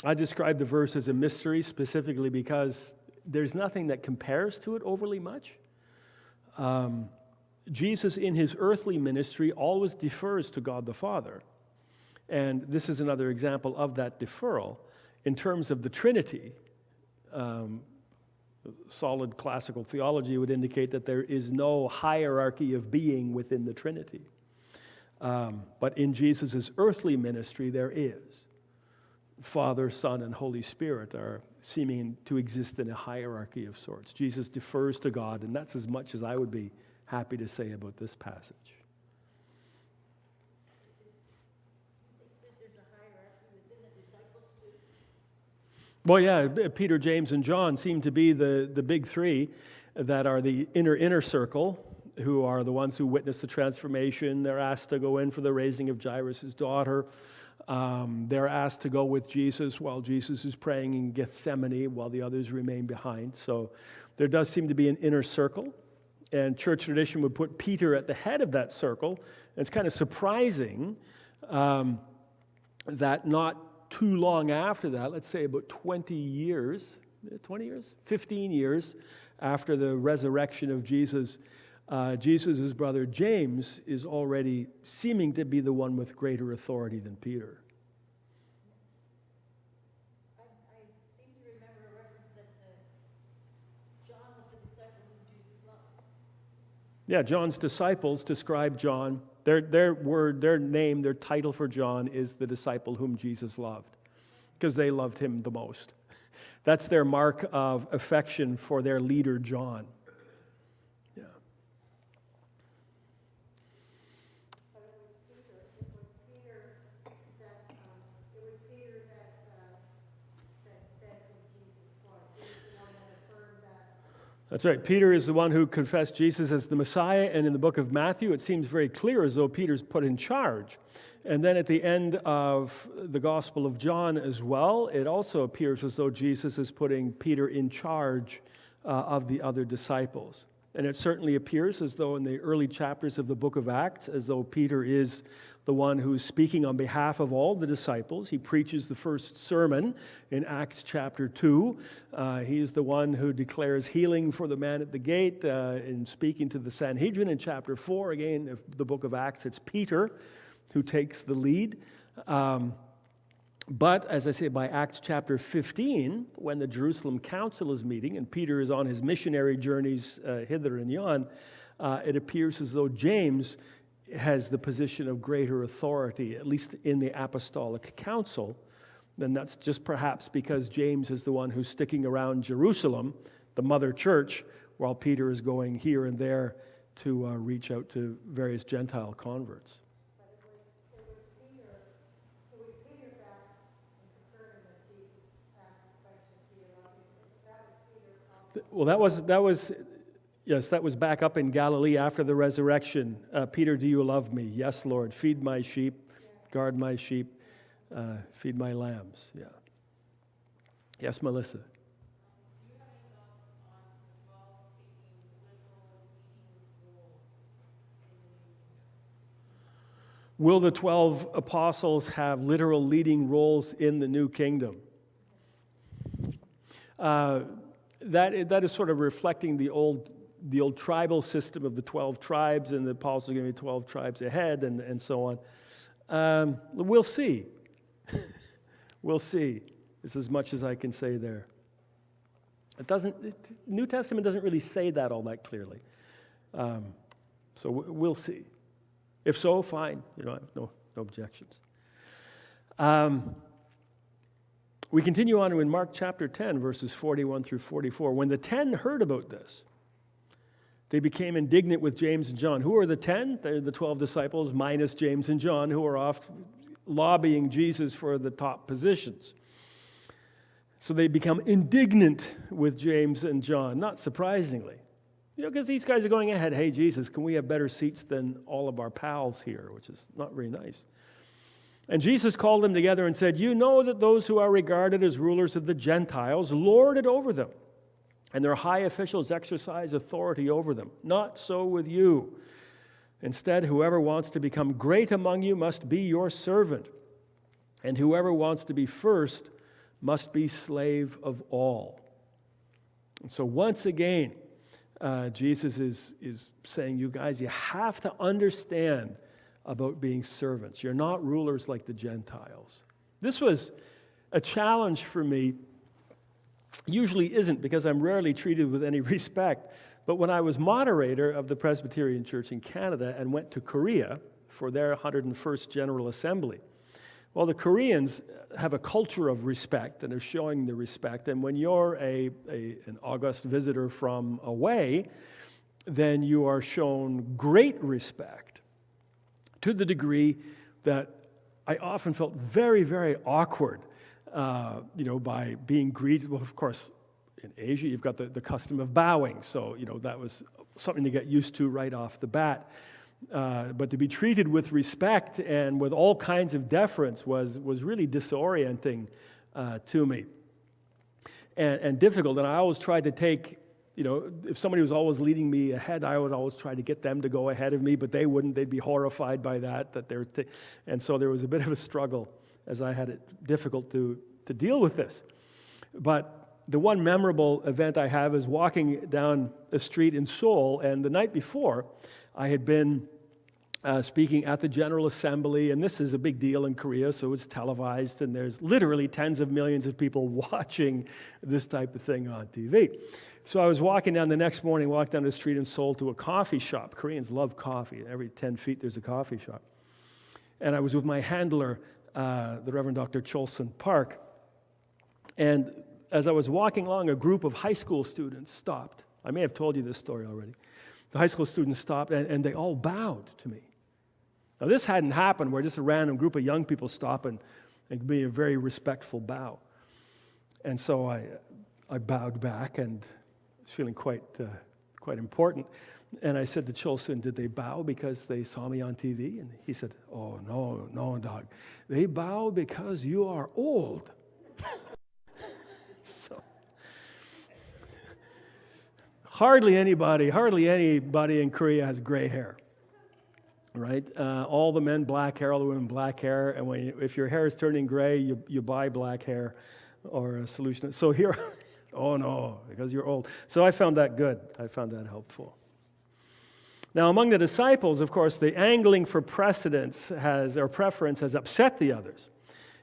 Speaker 1: I describe the verse as a mystery specifically because there's nothing that compares to it overly much. Jesus, in his earthly ministry, always defers to God the Father. And this is another example of that deferral. In terms of the Trinity, solid classical theology would indicate that there is no hierarchy of being within the Trinity. But in Jesus' earthly ministry, there is. Father, Son, and Holy Spirit are seeming to exist in a hierarchy of sorts. Jesus defers to God, and that's as much as I would be happy to say about this passage.
Speaker 2: There's a hierarchy within the disciples too?
Speaker 1: Well, yeah, Peter, James, and John seem to be the big three that are the inner circle, who are the ones who witness the transformation. They're asked to go in for the raising of Jairus' daughter. They're asked to go with Jesus while Jesus is praying in Gethsemane while the others remain behind. So there does seem to be an inner circle, and church tradition would put Peter at the head of that circle. And it's kind of surprising that not too long after that, let's say about 15 years after the resurrection of Jesus, Jesus' brother James is already seeming to be the one with greater authority than Peter.
Speaker 3: I seem to remember a reference that John was the disciple whom Jesus loved.
Speaker 1: Yeah, John's disciples describe John. Their name, their title for John is the disciple whom Jesus loved, because they loved him the most. That's their mark of affection for their leader, John. Yeah.
Speaker 3: But it was Peter that said who Jesus was. He was the one that affirmed that.
Speaker 1: That's right. Peter is the one who confessed Jesus as the Messiah, and in the book of Matthew, it seems very clear as though Peter's put in charge. And then at the end of the Gospel of John as well, it also appears as though Jesus is putting Peter in charge of the other disciples. And it certainly appears as though in the early chapters of the book of Acts, as though Peter is the one who's speaking on behalf of all the disciples. He preaches the first sermon in Acts chapter 2. He is the one who declares healing for the man at the gate in speaking to the Sanhedrin. In chapter 4, again, of the book of Acts, it's Peter who takes the lead. But, as I say, by Acts chapter 15, when the Jerusalem Council is meeting and Peter is on his missionary journeys hither and yon, it appears as though James has the position of greater authority, at least in the apostolic council. And that's just perhaps because James is the one who's sticking around Jerusalem, the mother church, while Peter is going here and there to reach out to various Gentile converts.
Speaker 3: But it was Peter back in Capernaum that Jesus asked the question, "Do you love me?" That was Peter also.
Speaker 1: Well, that was back up in Galilee after the resurrection. Peter, do you love me? Yes, Lord. Feed my sheep, guard my sheep, feed my lambs. Yeah. Yes, Melissa.
Speaker 2: Do you have any thoughts on the 12 taking literal leading roles in the New Kingdom?
Speaker 1: Will the 12 apostles have literal leading roles in the new kingdom? That is sort of reflecting the old tribal system of the 12 tribes, and the apostles are going to be 12 tribes ahead, and so on. We'll see. We'll see. It's as much as I can say there. New Testament doesn't really say that all that clearly. So we'll see. If so, fine. I have no objections. We continue on in Mark chapter 10, verses 41 through 44. When the 10 heard about this, they became indignant with James and John. Who are the 10? They're the 12 disciples minus James and John, who are off lobbying Jesus for the top positions. So they become indignant with James and John, not surprisingly. Because these guys are going ahead, "Hey, Jesus, can we have better seats than all of our pals here?" Which is not very nice. And Jesus called them together and said, "You know that those who are regarded as rulers of the Gentiles lord it over them, and their high officials exercise authority over them. Not so with you. Instead, whoever wants to become great among you must be your servant, and whoever wants to be first must be slave of all." And so once again, Jesus is saying, you guys, you have to understand about being servants. You're not rulers like the Gentiles. This was a challenge for me. Usually isn't, because I'm rarely treated with any respect. But when I was moderator of the Presbyterian Church in Canada and went to Korea for their 101st General Assembly, well, the Koreans have a culture of respect and are showing the respect. And when you're an august visitor from away, then you are shown great respect, to the degree that I often felt very, very awkward by being greeted. Well, of course, in Asia, you've got the custom of bowing. So, that was something to get used to right off the bat. But to be treated with respect and with all kinds of deference was really disorienting to me and difficult. And I always tried to take, if somebody was always leading me ahead, I would always try to get them to go ahead of me, but they wouldn't. They'd be horrified by that they're and so there was a bit of a struggle as I had it difficult to deal with this. But the one memorable event I have is walking down a street in Seoul, and the night before, I had been speaking at the General Assembly, and this is a big deal in Korea, so it's televised, and there's literally tens of millions of people watching this type of thing on TV. So I was walking down the next morning, walked down the street in Seoul to a coffee shop. Koreans love coffee. Every 10 feet, there's a coffee shop. And I was with my handler, the Reverend Dr. Cholson Park, and as I was walking along, a group of high school students stopped. I may have told you this story already. The high school students stopped, and they all bowed to me. Now, this hadn't happened where just a random group of young people stop and give me a very respectful bow. And so I bowed back and was feeling quite important. And I said to Cholson, did they bow because they saw me on TV? And he said, oh, no, Doug. They bow because you are old. So, hardly anybody in Korea has gray hair, right? All the men black hair, all the women black hair, and if your hair is turning gray, you buy black hair or a solution. So here, oh no, because you're old. So I found that good. I found that helpful. Now, among the disciples, of course, the angling for preference has upset the others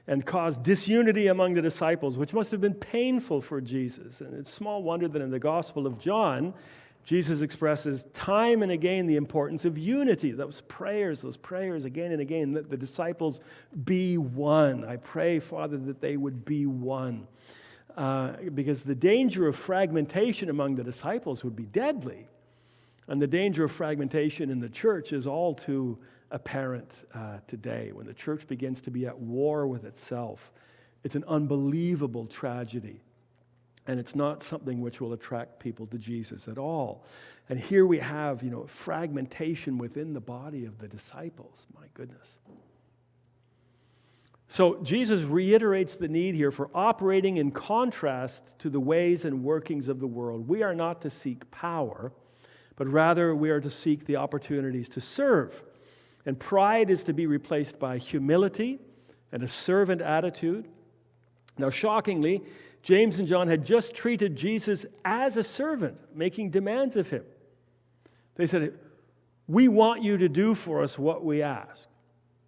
Speaker 1: and caused disunity among the disciples, which must have been painful for Jesus. And it's small wonder that in the Gospel of John, Jesus expresses time and again the importance of unity. Those prayers again and again, that the disciples be one. I pray, Father, that they would be one. Because the danger of fragmentation among the disciples would be deadly. And the danger of fragmentation in the church is all too apparent today. When the church begins to be at war with itself, it's an unbelievable tragedy. And it's not something which will attract people to Jesus at all. And here we have, fragmentation within the body of the disciples. My goodness. So Jesus reiterates the need here for operating in contrast to the ways and workings of the world. We are not to seek power, but rather we are to seek the opportunities to serve. And pride is to be replaced by humility and a servant attitude. Now, shockingly, James and John had just treated Jesus as a servant, making demands of him. They said, we want you to do for us what we ask.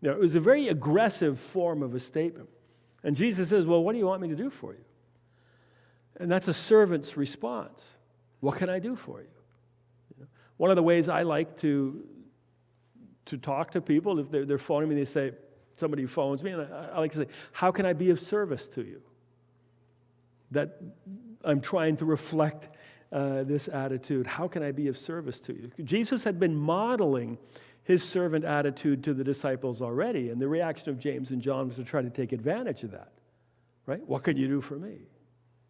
Speaker 1: Now, it was a very aggressive form of a statement. And Jesus says, well, what do you want me to do for you? And that's a servant's response. What can I do for you? One of the ways I like to talk to people, if they're phoning me, they say, somebody phones me, and I like to say, how can I be of service to you? That I'm trying to reflect this attitude. How can I be of service to you? Jesus had been modeling his servant attitude to the disciples already, and the reaction of James and John was to try to take advantage of that. Right? What can you do for me?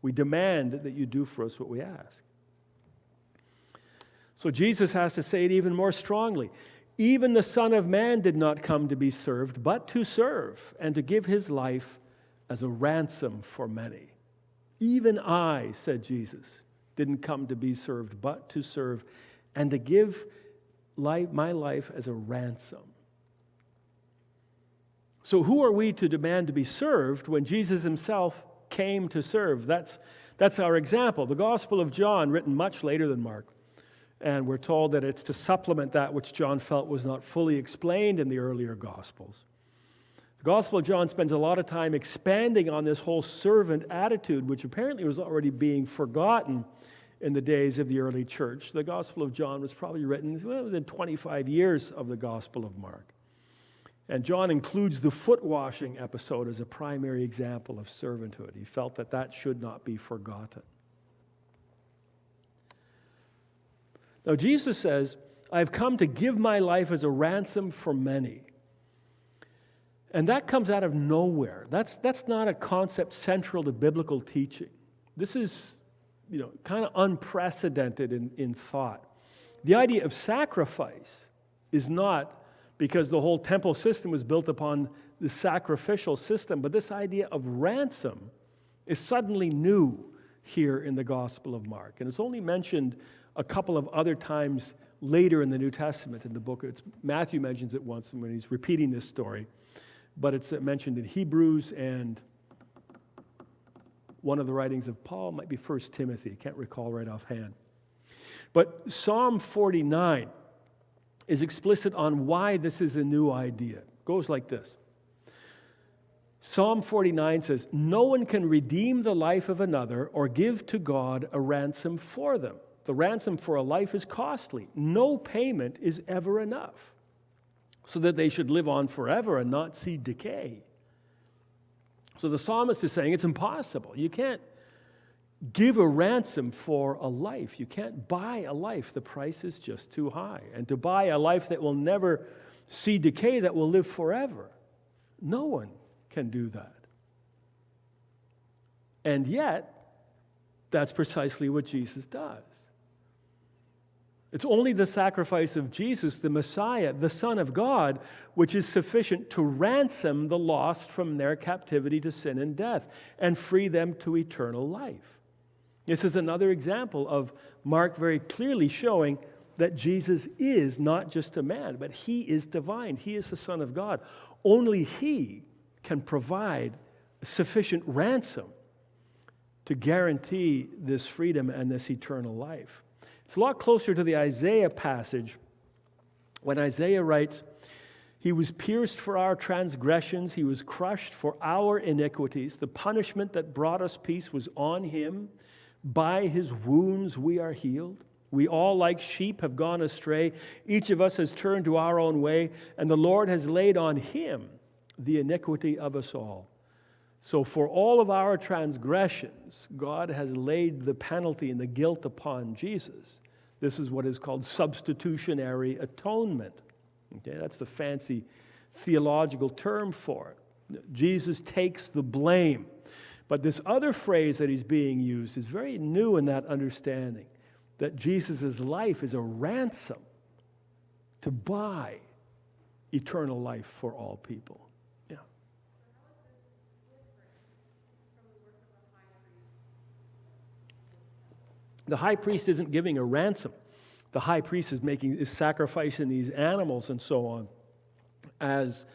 Speaker 1: We demand that you do for us what we ask. So Jesus has to say it even more strongly. Even the Son of Man did not come to be served, but to serve, and to give his life as a ransom for many. Even I, said Jesus, didn't come to be served, but to serve, and to give my life as a ransom. So who are we to demand to be served when Jesus himself came to serve? That's our example. The Gospel of John, written much later than Mark, and we're told that it's to supplement that which John felt was not fully explained in the earlier Gospels. The Gospel of John spends a lot of time expanding on this whole servant attitude, which apparently was already being forgotten in the days of the early church. The Gospel of John was probably written within 25 years of the Gospel of Mark. And John includes the foot washing episode as a primary example of servanthood. He felt that should not be forgotten. Now, Jesus says, I've come to give my life as a ransom for many. And that comes out of nowhere. That's not a concept central to biblical teaching. This is, kind of unprecedented in thought. The idea of sacrifice is not because the whole temple system was built upon the sacrificial system, but this idea of ransom is suddenly new here in the Gospel of Mark. And it's only mentioned a couple of other times later in the New Testament in the book. Matthew mentions it once when he's repeating this story, but it's mentioned in Hebrews, and one of the writings of Paul might be 1 Timothy. I can't recall right offhand. But Psalm 49 is explicit on why this is a new idea. It goes like this. Psalm 49 says, "No one can redeem the life of another or give to God a ransom for them. The ransom for a life is costly. No payment is ever enough, so that they should live on forever and not see decay." So the psalmist is saying it's impossible. You can't give a ransom for a life. You can't buy a life. The price is just too high. And to buy a life that will never see decay, that will live forever, no one can do that. And yet, that's precisely what Jesus does. It's only the sacrifice of Jesus, the Messiah, the Son of God, which is sufficient to ransom the lost from their captivity to sin and death and free them to eternal life. This is another example of Mark very clearly showing that Jesus is not just a man, but he is divine. He is the Son of God. Only he can provide sufficient ransom to guarantee this freedom and this eternal life. It's a lot closer to the Isaiah passage when Isaiah writes, "He was pierced for our transgressions, he was crushed for our iniquities. The punishment that brought us peace was on him. By his wounds we are healed. We all like sheep have gone astray. Each of us has turned to our own way, and the Lord has laid on him the iniquity of us all." So for all of our transgressions, God has laid the penalty and the guilt upon Jesus. This is what is called substitutionary atonement. Okay, that's the fancy theological term for it. Jesus takes the blame. But this other phrase that is being used is very new in that understanding, that Jesus' life is a ransom to buy eternal life for all people. Yeah. The high priest isn't giving a ransom. The high priest is sacrificing these animals and so on as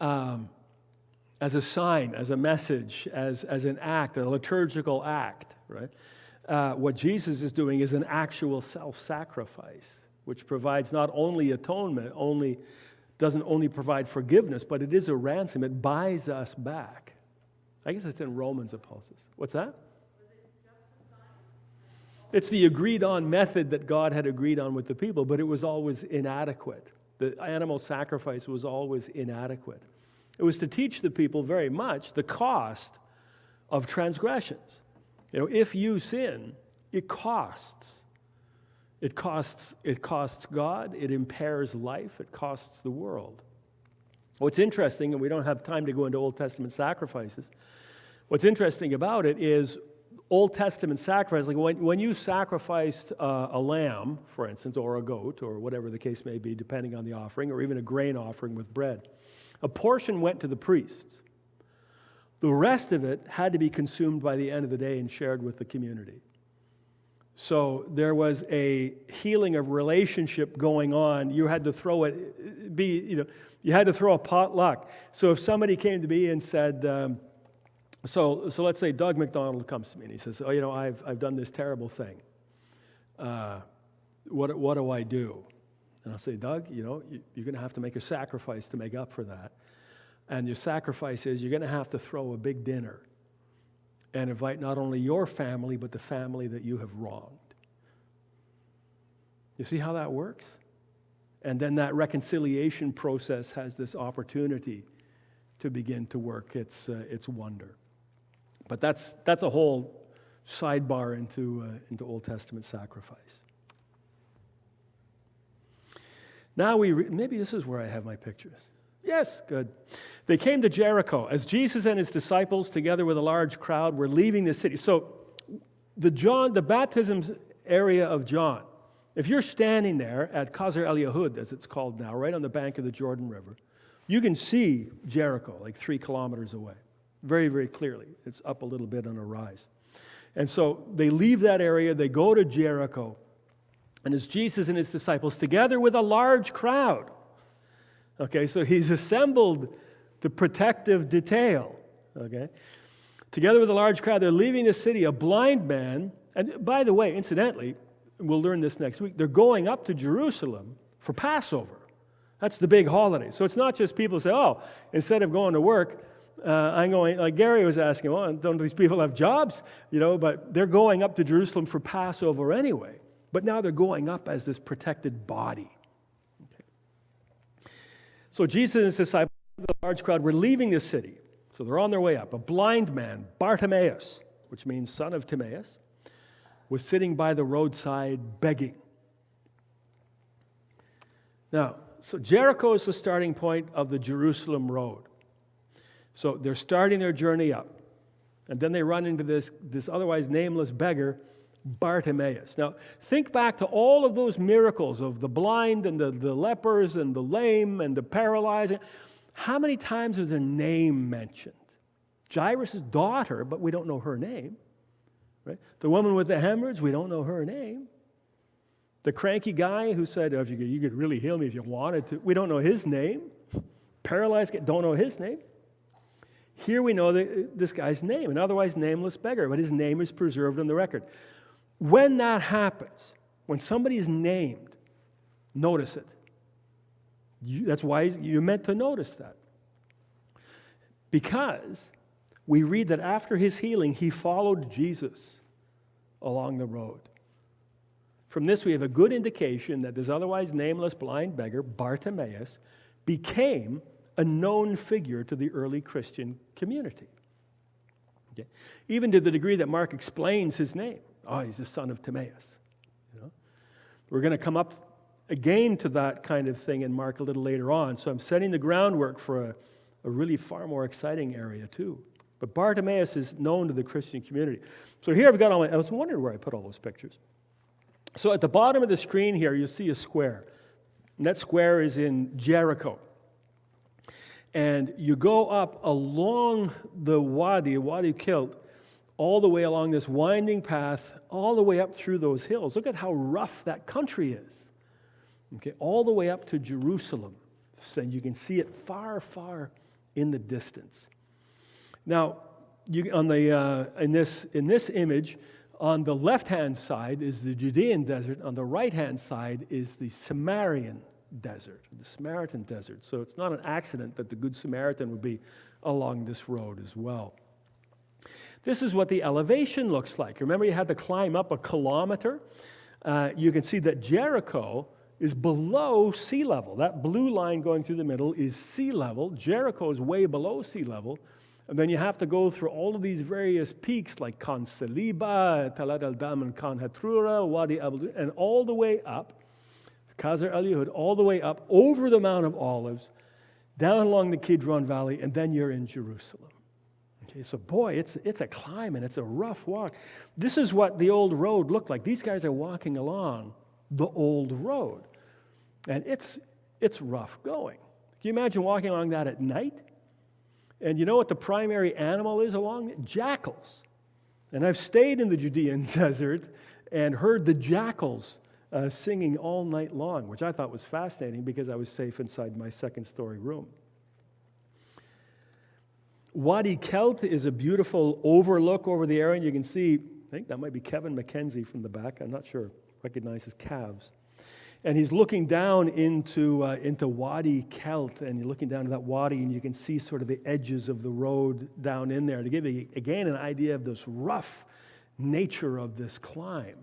Speaker 1: a sign, as a message, as an act, a liturgical act, right? What Jesus is doing is an actual self-sacrifice, which provides not only atonement, doesn't only provide forgiveness, but it is a ransom. It buys us back. I guess it's in Romans, it says. What's that? It's the agreed-on method that God had agreed on with the people, but it was always inadequate. The animal sacrifice was always inadequate. It was to teach the people very much the cost of transgressions. If you sin, it costs. It costs God, it impairs life, it costs the world. What's interesting, and we don't have time to go into Old Testament sacrifices, what's interesting about it is Old Testament sacrifice, like when you sacrificed a lamb, for instance, or a goat, or whatever the case may be, depending on the offering, or even a grain offering with bread, a portion went to the priests. The rest of it had to be consumed by the end of the day and shared with the community. So there was a healing of relationship going on. You had to throw it, you had to throw a potluck. So if somebody came to me and said, so let's say Doug McDonald comes to me and he says, I've done this terrible thing. What do I do? And I'll say, Doug, you're going to have to make a sacrifice to make up for that. And your sacrifice is you're going to have to throw a big dinner and invite not only your family, but the family that you have wronged. You see how that works? And then that reconciliation process has this opportunity to begin to work its wonder. But that's a whole sidebar into Old Testament sacrifice. Now maybe this is where I have my pictures. Yes, good. They came to Jericho as Jesus and his disciples, together with a large crowd, were leaving the city. So the baptism area of John, if you're standing there at Qasr el-Yahud, as it's called now, right on the bank of the Jordan River, you can see Jericho like 3 kilometers away, very, very clearly. It's up a little bit on a rise. And so they leave that area, they go to Jericho, and it's Jesus and his disciples, together with a large crowd. Okay, so he's assembled the protective detail, okay? Together with a large crowd, they're leaving the city. A blind man, and by the way, incidentally, we'll learn this next week, they're going up to Jerusalem for Passover. That's the big holiday. So it's not just people say, oh, instead of going to work, I'm going, like Gary was asking, well, don't these people have jobs? You know, but they're going up to Jerusalem for Passover anyway. But now they're going up as this protected body. Okay. So Jesus and his disciples, the large crowd, were leaving the city. So they're on their way up. A blind man, Bartimaeus, which means son of Timaeus, was sitting by the roadside begging. Now, so Jericho is the starting point of the Jerusalem road. So they're starting their journey up. And then they run into this otherwise nameless beggar, Bartimaeus. Now, think back to all of those miracles of the blind and the lepers and the lame and the paralyzed. How many times is their name mentioned? Jairus' daughter, but we don't know her name. Right? The woman with the hemorrhage, we don't know her name. The cranky guy who said, oh, if you could really heal me if you wanted to, we don't know his name. Paralyzed, don't know his name. Here we know this guy's name, an otherwise nameless beggar, but his name is preserved on the record. When that happens, when somebody is named, notice it. That's why you're meant to notice that. Because we read that after his healing, he followed Jesus along the road. From this, we have a good indication that this otherwise nameless blind beggar, Bartimaeus, became a known figure to the early Christian community. Okay? Even to the degree that Mark explains his name. Oh, he's the son of Timaeus. You know? We're going to come up again to that kind of thing in Mark a little later on. So I'm setting the groundwork for a really far more exciting area too. But Bartimaeus is known to the Christian community. So here I've got I was wondering where I put all those pictures. So at the bottom of the screen here, you'll see a square. And that square is in Jericho. And you go up along the Wadi Kilt, all the way along this winding path, all the way up through those hills. Look at how rough that country is. Okay, all the way up to Jerusalem. And you can see it far, far in the distance. Now, in this image, on the left-hand side is the Judean desert. On the right-hand side is the Samaritan desert, the Samaritan desert. So it's not an accident that the Good Samaritan would be along this road as well. This is what the elevation looks like. Remember, you had to climb up a kilometer. You can see that Jericho is below sea level. That blue line going through the middle is sea level. Jericho is way below sea level. And then you have to go through all of these various peaks like Khan Saliba, Talat al-Dam and Khan Hatrura, Wadi Abdul, and all the way up, Qasr el-Yahud, all the way up over the Mount of Olives, down along the Kidron Valley, and then you're in Jerusalem. Okay, so boy, it's a climb and it's a rough walk. This is what the old road looked like. These guys are walking along the old road. And it's rough going. Can you imagine walking along that at night? And you know what the primary animal is along it? Jackals. And I've stayed in the Judean desert and heard the jackals singing all night long, which I thought was fascinating because I was safe inside my second-story room. Wadi Kelt is a beautiful overlook over the area, and you can see, I think that might be Kevin McKenzie from the back. I'm not sure. Recognize his calves. And he's looking down into Wadi Kelt, and you're looking down to that wadi, and you can see sort of the edges of the road down in there to give you, again, an idea of this rough nature of this climb.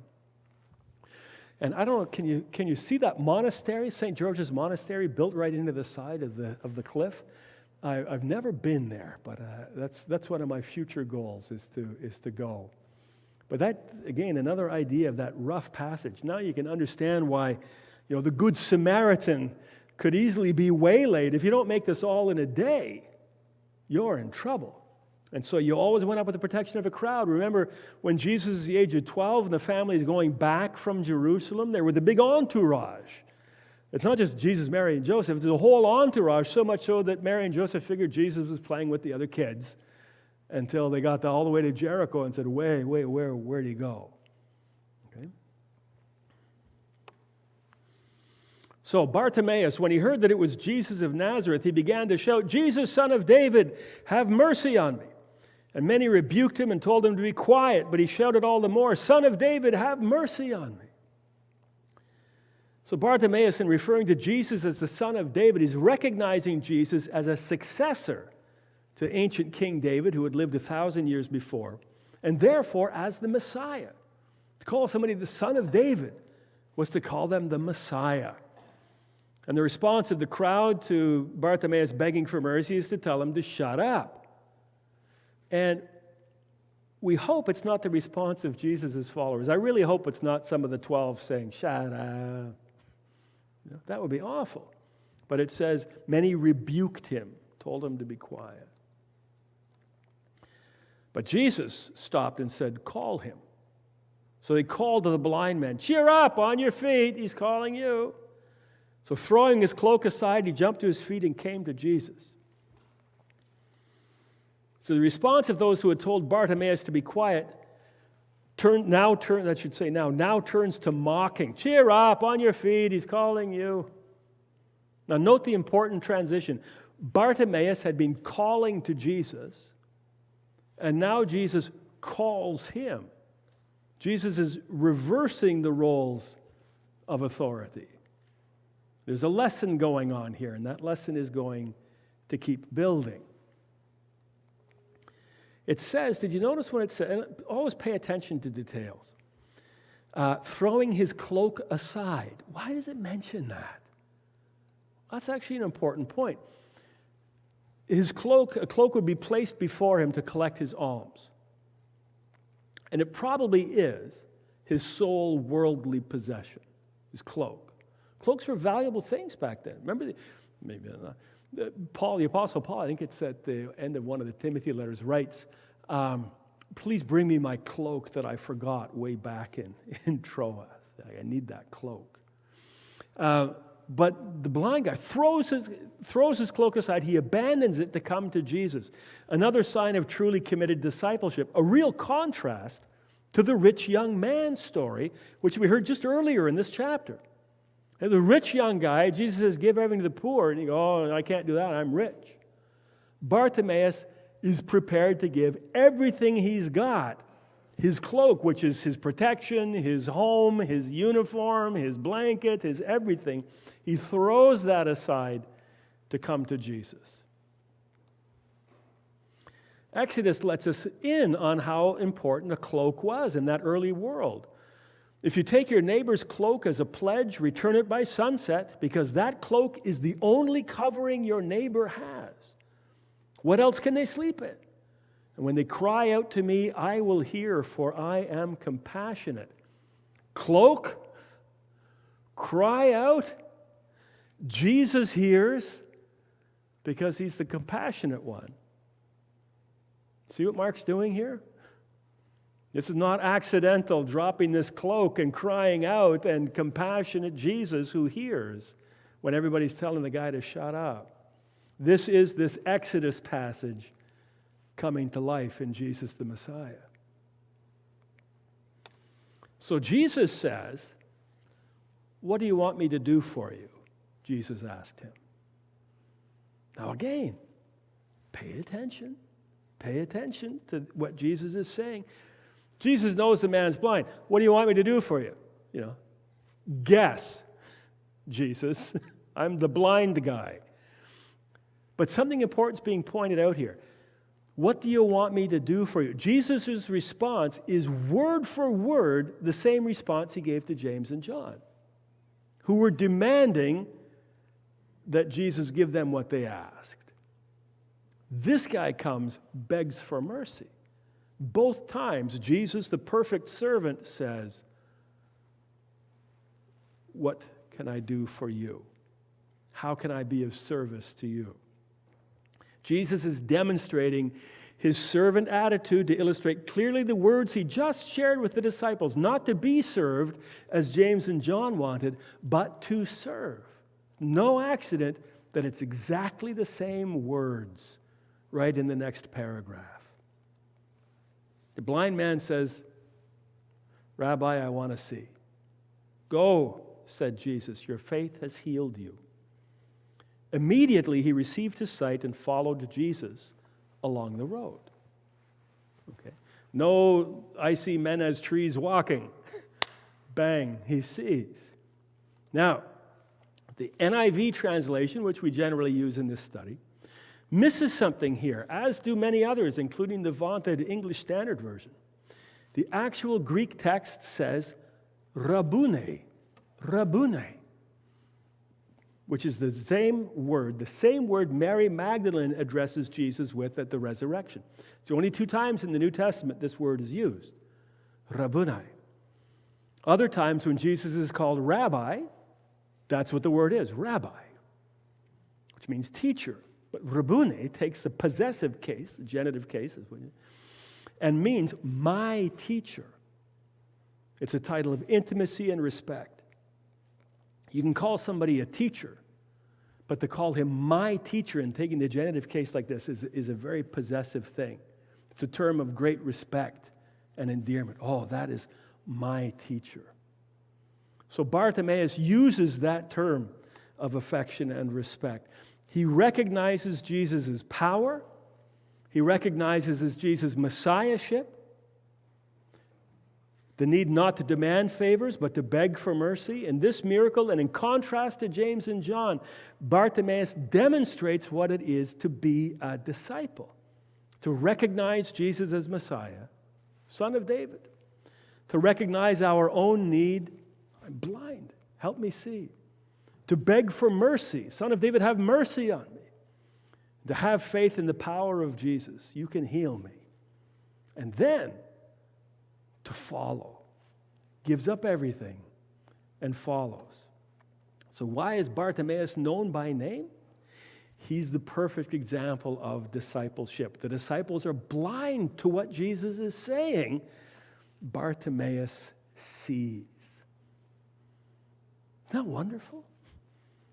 Speaker 1: And I don't know, can you see that monastery, St. George's Monastery, built right into the side of the cliff? I've never been there, but that's one of my future goals is to go. But that, again, another idea of that rough passage. Now you can understand why, the Good Samaritan could easily be waylaid. If you don't make this all in a day, you're in trouble. And so you always went up with the protection of a crowd. Remember, when Jesus is the age of 12 and the family is going back from Jerusalem, there were the big entourage. It's not just Jesus, Mary, and Joseph. It's the whole entourage, so much so that Mary and Joseph figured Jesus was playing with the other kids until they got all the way to Jericho and said, wait, where'd he go? Okay. So Bartimaeus, when he heard that it was Jesus of Nazareth, he began to shout, "Jesus, Son of David, have mercy on me." And many rebuked him and told him to be quiet, but he shouted all the more, "Son of David, have mercy on me." So Bartimaeus, in referring to Jesus as the Son of David, is recognizing Jesus as a successor to ancient King David, who had lived 1,000 years before, and therefore as the Messiah. To call somebody the Son of David was to call them the Messiah. And the response of the crowd to Bartimaeus begging for mercy is to tell him to shut up. And we hope it's not the response of Jesus' followers. I really hope it's not some of the 12 saying, "Shut up." You know, that would be awful. But it says, many rebuked him, told him to be quiet. But Jesus stopped and said, "Call him." So they called to the blind man, "Cheer up, on your feet, he's calling you." So throwing his cloak aside, he jumped to his feet and came to Jesus. So the response of those who had told Bartimaeus to be quiet now turns to mocking. "Cheer up, on your feet, he's calling you." Now note the important transition. Bartimaeus had been calling to Jesus, and now Jesus calls him. Jesus is reversing the roles of authority. There's a lesson going on here, and that lesson is going to keep building. It says, did you notice when it said, and always pay attention to details, throwing his cloak aside. Why does it mention that? That's actually an important point. A cloak would be placed before him to collect his alms. And it probably is his sole worldly possession, his cloak. Cloaks were valuable things back then. Remember, maybe not. Paul, the Apostle Paul, I think it's at the end of one of the Timothy letters, writes, "Please bring me my cloak that I forgot way back in Troas." I need that cloak. But the blind guy throws his cloak aside. He abandons it to come to Jesus. Another sign of truly committed discipleship. A real contrast to the rich young man story, which we heard just earlier in this chapter. And the rich young guy, Jesus says, "Give everything to the poor." And he goes, "Oh, I can't do that. I'm rich." Bartimaeus is prepared to give everything he's got. His cloak, which is his protection, his home, his uniform, his blanket, his everything. He throws that aside to come to Jesus. Exodus lets us in on how important a cloak was in that early world. If you take your neighbor's cloak as a pledge, return it by sunset, because that cloak is the only covering your neighbor has. What else can they sleep in? And when they cry out to me, I will hear, for I am compassionate. Cloak, cry out. Jesus hears because he's the compassionate one. See what Mark's doing here? This is not accidental, dropping this cloak and crying out, and compassionate Jesus who hears when everybody's telling the guy to shut up. This is this Exodus passage coming to life in Jesus the Messiah. So Jesus says, "What do you want me to do for you?" Jesus asked him. Now again, pay attention. Pay attention to what Jesus is saying. Jesus knows the man's blind. "What do you want me to do for you?" Guess, Jesus. I'm the blind guy. But something important is being pointed out here. What do you want me to do for you? Jesus' response is word for word the same response he gave to James and John, who were demanding that Jesus give them what they asked. This guy comes, begs for mercy. Both times, Jesus, the perfect servant, says, "What can I do for you? How can I be of service to you? Jesus is demonstrating his servant attitude to illustrate clearly the words he just shared with the disciples, not to be served, as James and John wanted, but to serve. No accident that it's exactly the same words right in the next paragraph. The blind man says, "Rabbi, I want to see." "Go," said Jesus, "your faith has healed you." Immediately he received his sight and followed Jesus along the road. Okay. No, I see men as trees walking. Bang, he sees. Now, the NIV translation, which we generally use in this study, misses something here, as do many others, including the vaunted English Standard Version. The actual Greek text says, Rabboni, Rabboni, which is the same word Mary Magdalene addresses Jesus with at the resurrection. It's only 2 times in the New Testament this word is used, Rabboni. Other times when Jesus is called Rabbi, that's what the word is, Rabbi, which means teacher. But Rabboni takes the possessive case, the genitive case, and means my teacher. It's a title of intimacy and respect. You can call somebody a teacher, but to call him my teacher and taking the genitive case like this is a very possessive thing. It's a term of great respect and endearment. Oh, that is my teacher. So Bartimaeus uses that term of affection and respect. He recognizes Jesus' power. He recognizes Jesus' messiahship. The need not to demand favors, but to beg for mercy. In this miracle, and in contrast to James and John, Bartimaeus demonstrates what it is to be a disciple, to recognize Jesus as Messiah, Son of David, to recognize our own need. I'm blind, help me see. To beg for mercy, Son of David, have mercy on me. To have faith in the power of Jesus, you can heal me. And then to follow, gives up everything and follows. So why is Bartimaeus known by name? He's the perfect example of discipleship. The disciples are blind to what Jesus is saying. Bartimaeus sees. Isn't that wonderful?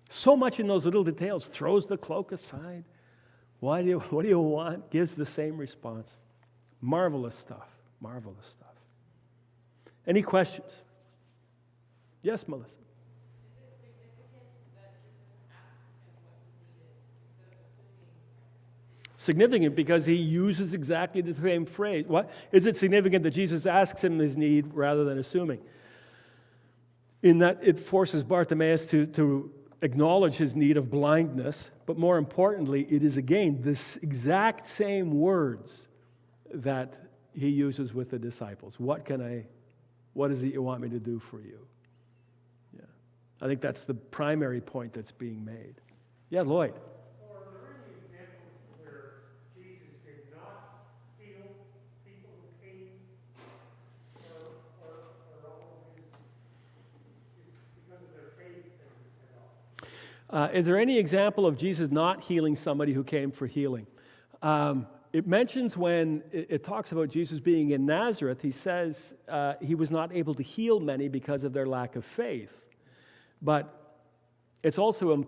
Speaker 1: So much in those little details. Throws the cloak aside. What do you want? Gives the same response. Marvelous stuff. Marvelous stuff. Any questions? Yes, Melissa.
Speaker 2: Is it significant that Jesus asks him what his need is instead of assuming?
Speaker 1: Significant because he uses exactly the same phrase. What? Is it significant that Jesus asks him his need rather than assuming? In that it forces Bartimaeus to acknowledge his need of blindness, but more importantly, it is again this exact same words that he uses with the disciples. What is it you want me to do for you? Yeah. I think that's the primary point that's being made. Yeah, Lloyd.
Speaker 4: Are there any examples where Jesus did not heal people who came, or all of his because of their faith and all?
Speaker 1: Is there any example of Jesus not healing somebody who came for healing? It mentions when it talks about Jesus being in Nazareth, he says he was not able to heal many because of their lack of faith. But it's also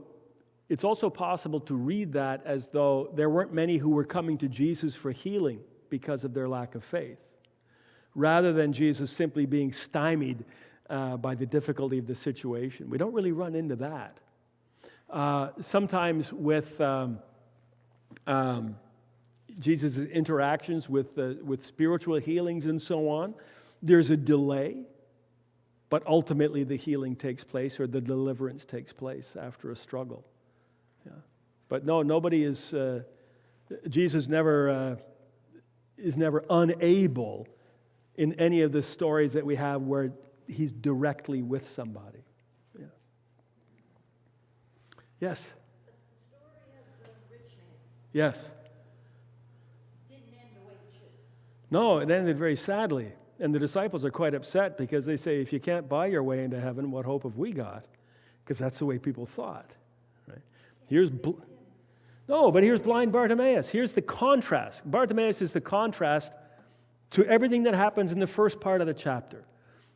Speaker 1: possible to read that as though there weren't many who were coming to Jesus for healing because of their lack of faith, rather than Jesus simply being stymied by the difficulty of the situation. We don't really run into that. Sometimes with Jesus' interactions with spiritual healings and so on, there's a delay, but ultimately the healing takes place or the deliverance takes place after a struggle. Yeah. But no, nobody is, Jesus is never unable in any of the stories that we have where he's directly with somebody. Yeah. Yes?
Speaker 3: But the story of the rich man
Speaker 1: Yes.
Speaker 3: didn't end the way it should.
Speaker 1: No, it ended very sadly. And the disciples are quite upset because they say, if you can't buy your way into heaven, what hope have we got? Because that's the way people thought. Right? No, but here's blind Bartimaeus. Here's the contrast. Bartimaeus is the contrast to everything that happens in the first part of the chapter.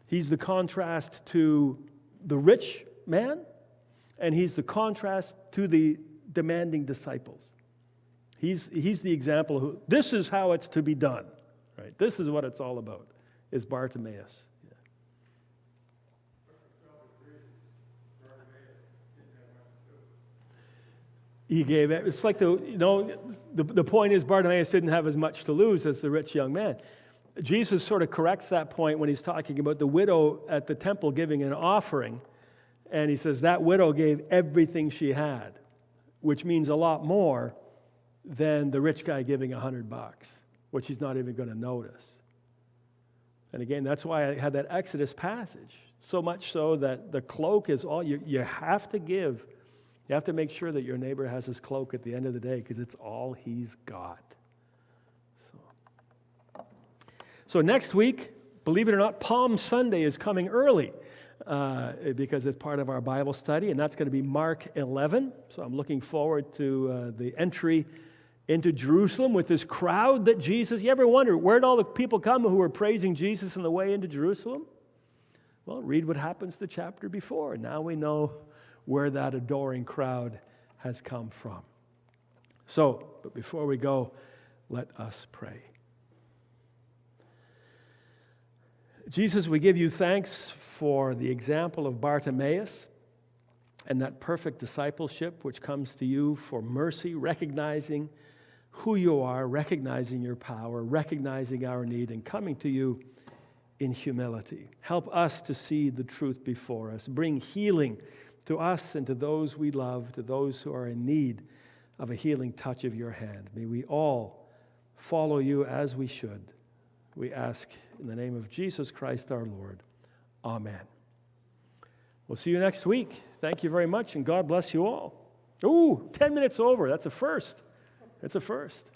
Speaker 1: He's the contrast to the rich man, and he's the contrast to the demanding disciples. He's the example who, this is how it's to be done, right? This is what it's all about, is Bartimaeus. Yeah. He gave it. It's like the point is Bartimaeus didn't have as much to lose as the rich young man. Jesus sort of corrects that point when he's talking about the widow at the temple giving an offering, and he says that widow gave everything she had, which means a lot more than the rich guy giving $100, which he's not even going to notice. And again, that's why I had that Exodus passage, so much so that the cloak is all you have to give. You have to make sure that your neighbor has his cloak at the end of the day because it's all he's got. So next week, believe it or not, Palm Sunday is coming early because it's part of our Bible study, and that's going to be Mark 11. So I'm looking forward to the entry into Jerusalem with this crowd that Jesus, you ever wonder, where'd all the people come who were praising Jesus on the way into Jerusalem? Well, read what happens the chapter before. Now we know where that adoring crowd has come from. So, but before we go, let us pray. Jesus, we give you thanks for the example of Bartimaeus and that perfect discipleship which comes to you for mercy, recognizing who you are, recognizing your power, recognizing our need, and coming to you in humility. Help us to see the truth before us. Bring healing to us and to those we love, to those who are in need of a healing touch of your hand. May we all follow you as we should. We ask in the name of Jesus Christ our Lord. Amen. We'll see you next week. Thank you very much, and God bless you all. Ooh, 10 minutes over. That's a first. It's a first.